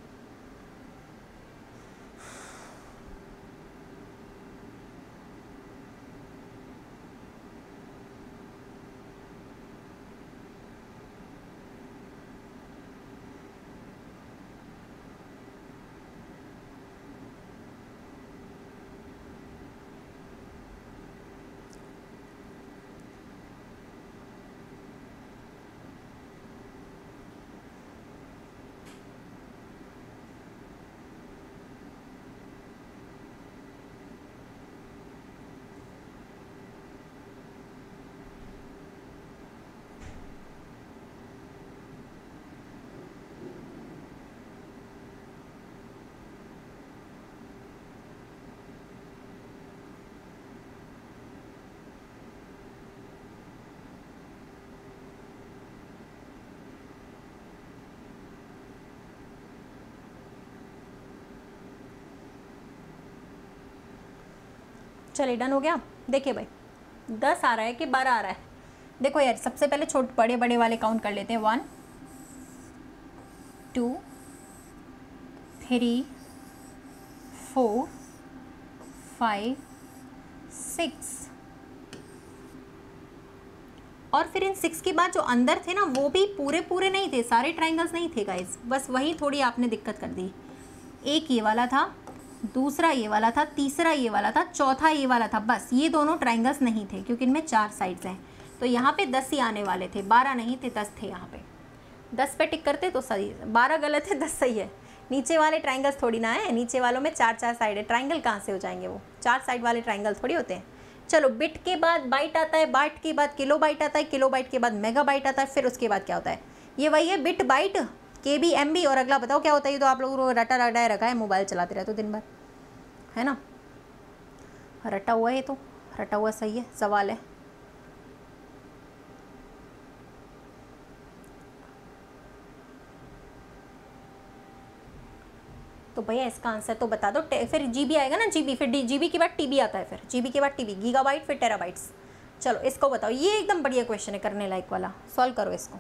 चलिए डन हो गया। देखिए भाई 10 आ रहा है कि 12 आ रहा है। देखो यार सबसे पहले छोटे बड़े बड़े वाले काउंट कर लेते हैं। 1 2 3 4 5 6 और फिर इन 6 के बाद जो अंदर थे ना वो भी पूरे पूरे नहीं थे, सारे ट्राइंगल्स नहीं थे गाइस, बस वही थोड़ी आपने दिक्कत कर दी। एक ये वाला था, दूसरा ये वाला था, तीसरा ये वाला था, चौथा ये वाला था, बस ये दोनों ट्राइंगल्स नहीं थे क्योंकि इनमें 4 साइड्स हैं। तो यहाँ पे 10 ही आने वाले थे, 12 नहीं थे, 10 थे। यहाँ पे 10 पे टिक करते तो सही, 12 गलत है 10 सही है। नीचे वाले ट्राइंगल्स थोड़ी ना है, नीचे वालों में 4 साइड है, ट्राइंगल कहाँ से हो जाएंगे वो, 4 साइड वाले ट्राइंगल थोड़ी होते हैं। चलो बिट के बाद बाइट आता है, बाइट के बाद किलो बाइट आता है, किलो बाइट के बाद मेगा बाइट आता है, फिर उसके बाद क्या होता है, ये वही है बिट बाइट KB MB। और अगला बताओ क्या होता है, ये तो आप लोगों को रटा रटाए रखा है, मोबाइल चलाते रहते हो दिन भर, है ना। रटा हुआ है, ये तो रटा हुआ सही है, सवाल है। तो भैया इसका आंसर तो बता दो। फिर GB आएगा ना, GB, फिर GB के बाद TB आता है, फिर GB के बाद TB, गीगाबाइट फिर टेराबाइट्स। चलो इसको बताओ, ये एकदम बढ़िया क्वेश्चन है, करने लायक वाला, सॉल्व करो इसको।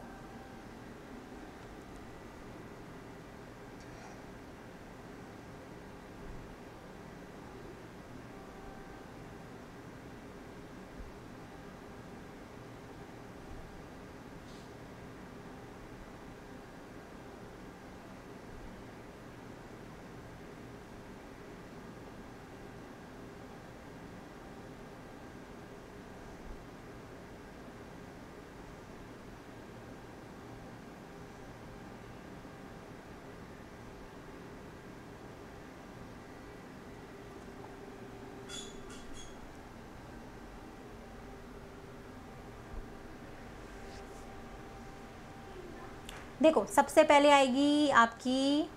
देखो सबसे पहले आएगी आपकी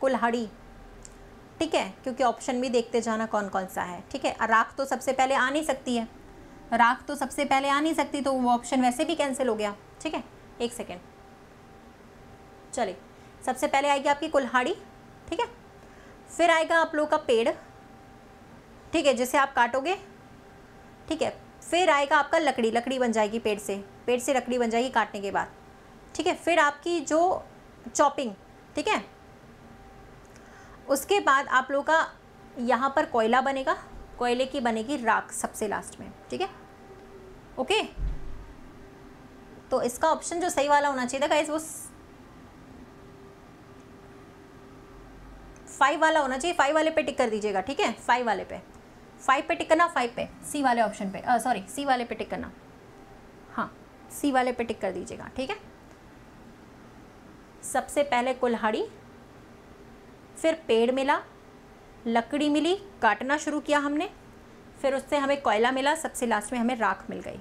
कुल्हाड़ी, ठीक है, क्योंकि ऑप्शन भी देखते जाना कौन कौन सा है, ठीक है। राख तो सबसे पहले आ नहीं सकती है, राख तो सबसे पहले आ नहीं सकती, तो वो ऑप्शन वैसे भी कैंसिल हो गया, ठीक है। एक सेकेंड, चलिए सबसे पहले आएगी आपकी कुल्हाड़ी, ठीक है। फिर आएगा आप लोग का पेड़, ठीक है, जिसे आप काटोगे, ठीक है। फिर आएगा आपका लकड़ी, लकड़ी बन जाएगी पेड़ से लकड़ी बन जाएगी काटने के बाद, ठीक है। फिर आपकी जो चॉपिंग, ठीक है। उसके बाद आप लोग का यहाँ पर कोयला बनेगा, कोयले की बनेगी राख सबसे लास्ट में, ठीक है, ओके। तो इसका ऑप्शन जो सही वाला होना चाहिए था गाइस वो 5 वाला होना चाहिए, 5 वाले पे टिक कर दीजिएगा, ठीक है। 5 वाले पे, 5 पे टिक करना, 5 पे, सी वाले ऑप्शन पे, सॉरी सी वाले पे टिक करना, हाँ सी वाले पे टिक कर दीजिएगा, ठीक है। सबसे पहले कुल्हाड़ी, फिर पेड़ मिला, लकड़ी मिली, काटना शुरू किया हमने, फिर उससे हमें कोयला मिला, सबसे लास्ट में हमें राख मिल गई,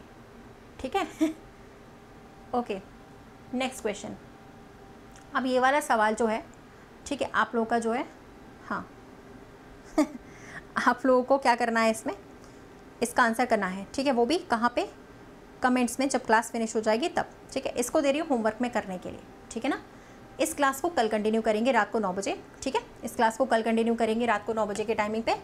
ठीक है। Okay next question. अब ये वाला सवाल जो है, ठीक है, आप लोगों का जो है, हाँ आप लोगों को क्या करना है, इसमें इसका आंसर करना है, ठीक है। वो भी कहाँ पे, कमेंट्स में, जब क्लास फिनिश हो जाएगी तब, ठीक है। इसको दे रही हूँ होमवर्क में करने के लिए, ठीक है ना। इस क्लास को कल कंटिन्यू करेंगे रात को 9 बजे, ठीक है। इस क्लास को कल कंटिन्यू करेंगे रात को 9 बजे के टाइमिंग पे।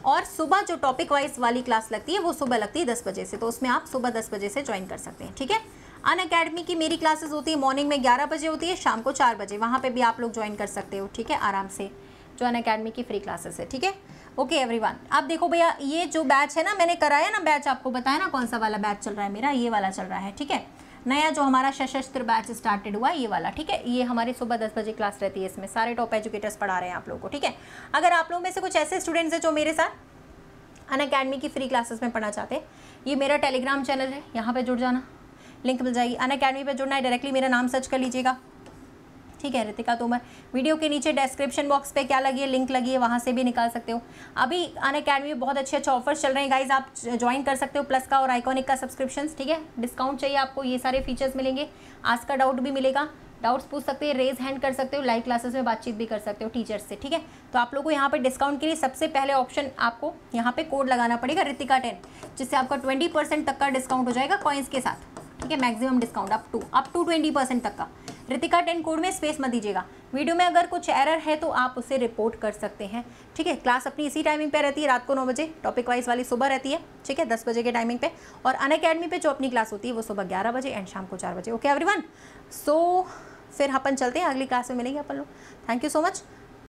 और सुबह जो टॉपिक वाइज वाली क्लास लगती है वो सुबह लगती है 10 बजे से, तो उसमें आप सुबह 10 बजे से ज्वाइन कर सकते हैं, ठीक है। अनअकैडमी की मेरी क्लासेस होती है मॉर्निंग में 11 बजे होती है, शाम को 4 बजे, वहाँ पे भी आप लोग ज्वाइन कर सकते हो, ठीक है, आराम से, जो अनअकैडमी की फ्री क्लासेस है, ठीक है। ओके एवरीवन, अब देखो भैया ये जो बैच है ना, मैंने कराया ना बैच, आपको बताया ना कौन सा वाला बैच चल रहा है मेरा, ये वाला चल रहा है, ठीक है, नया जो हमारा सशस्त्र बैच स्टार्टेड हुआ ये वाला, ठीक है। ये हमारी सुबह 10 बजे क्लास रहती है, इसमें सारे टॉप एजुकेटर्स पढ़ा रहे हैं आप लोगों को, ठीक है। अगर आप लोगों में से कुछ ऐसे स्टूडेंट्स हैं जो मेरे साथ अनअकैडमी की फ्री क्लासेस में पढ़ना चाहते हैं, ये मेरा टेलीग्राम चैनल है, यहाँ पे जुड़ जाना, लिंक मिल जाएगी। अनअकैडमी पे जुड़ना है, डायरेक्टली मेरा नाम सर्च कर लीजिएगा, ठीक है, रितिका तोमर। वीडियो के नीचे डिस्क्रिप्शन बॉक्स पे क्या लगी है, लिंक लगी है, वहाँ से भी निकाल सकते हो। अभी अनअकैडमी में बहुत अच्छे ऑफर्स चल रहे हैं गाइज, आप ज्वाइन कर सकते हो, प्लस का और आइकॉनिक का सब्सक्रिप्शन, ठीक है। डिस्काउंट चाहिए आपको, ये सारे फीचर्स मिलेंगे, आज का डाउट भी मिलेगा, डाउट्स पूछ सकते हैं, रेज हैंड कर सकते हो, लाइव क्लासेस में बातचीत भी कर सकते हो टीचर्स से, ठीक है। तो आप लोगों को यहाँ पे डिस्काउंट के लिए सबसे पहले ऑप्शन आपको यहाँ पे कोड लगाना पड़ेगा रितिका 10, जिससे आपका 20% तक का डिस्काउंट हो जाएगा कॉइन्स के साथ, ठीक है। मैक्सिमम डिस्काउंट अप टू 20% तक का। रितिका 10 कोड में स्पेस मत दीजिएगा। वीडियो में अगर कुछ एरर है तो आप उसे रिपोर्ट कर सकते हैं, ठीक है। क्लास अपनी इसी टाइमिंग पे रहती है, रात को 9 बजे, टॉपिक वाइज वाली सुबह रहती है, ठीक है, 10 बजे के टाइमिंग पे। और अनअकैडमी पे जो अपनी क्लास होती है वो सुबह 11 बजे एंड शाम को 4 बजे। ओके एवरीवन, सो फिर अपन चलते हैं, अगली क्लास में मिलेंगे अपन लोग। Thank you so much.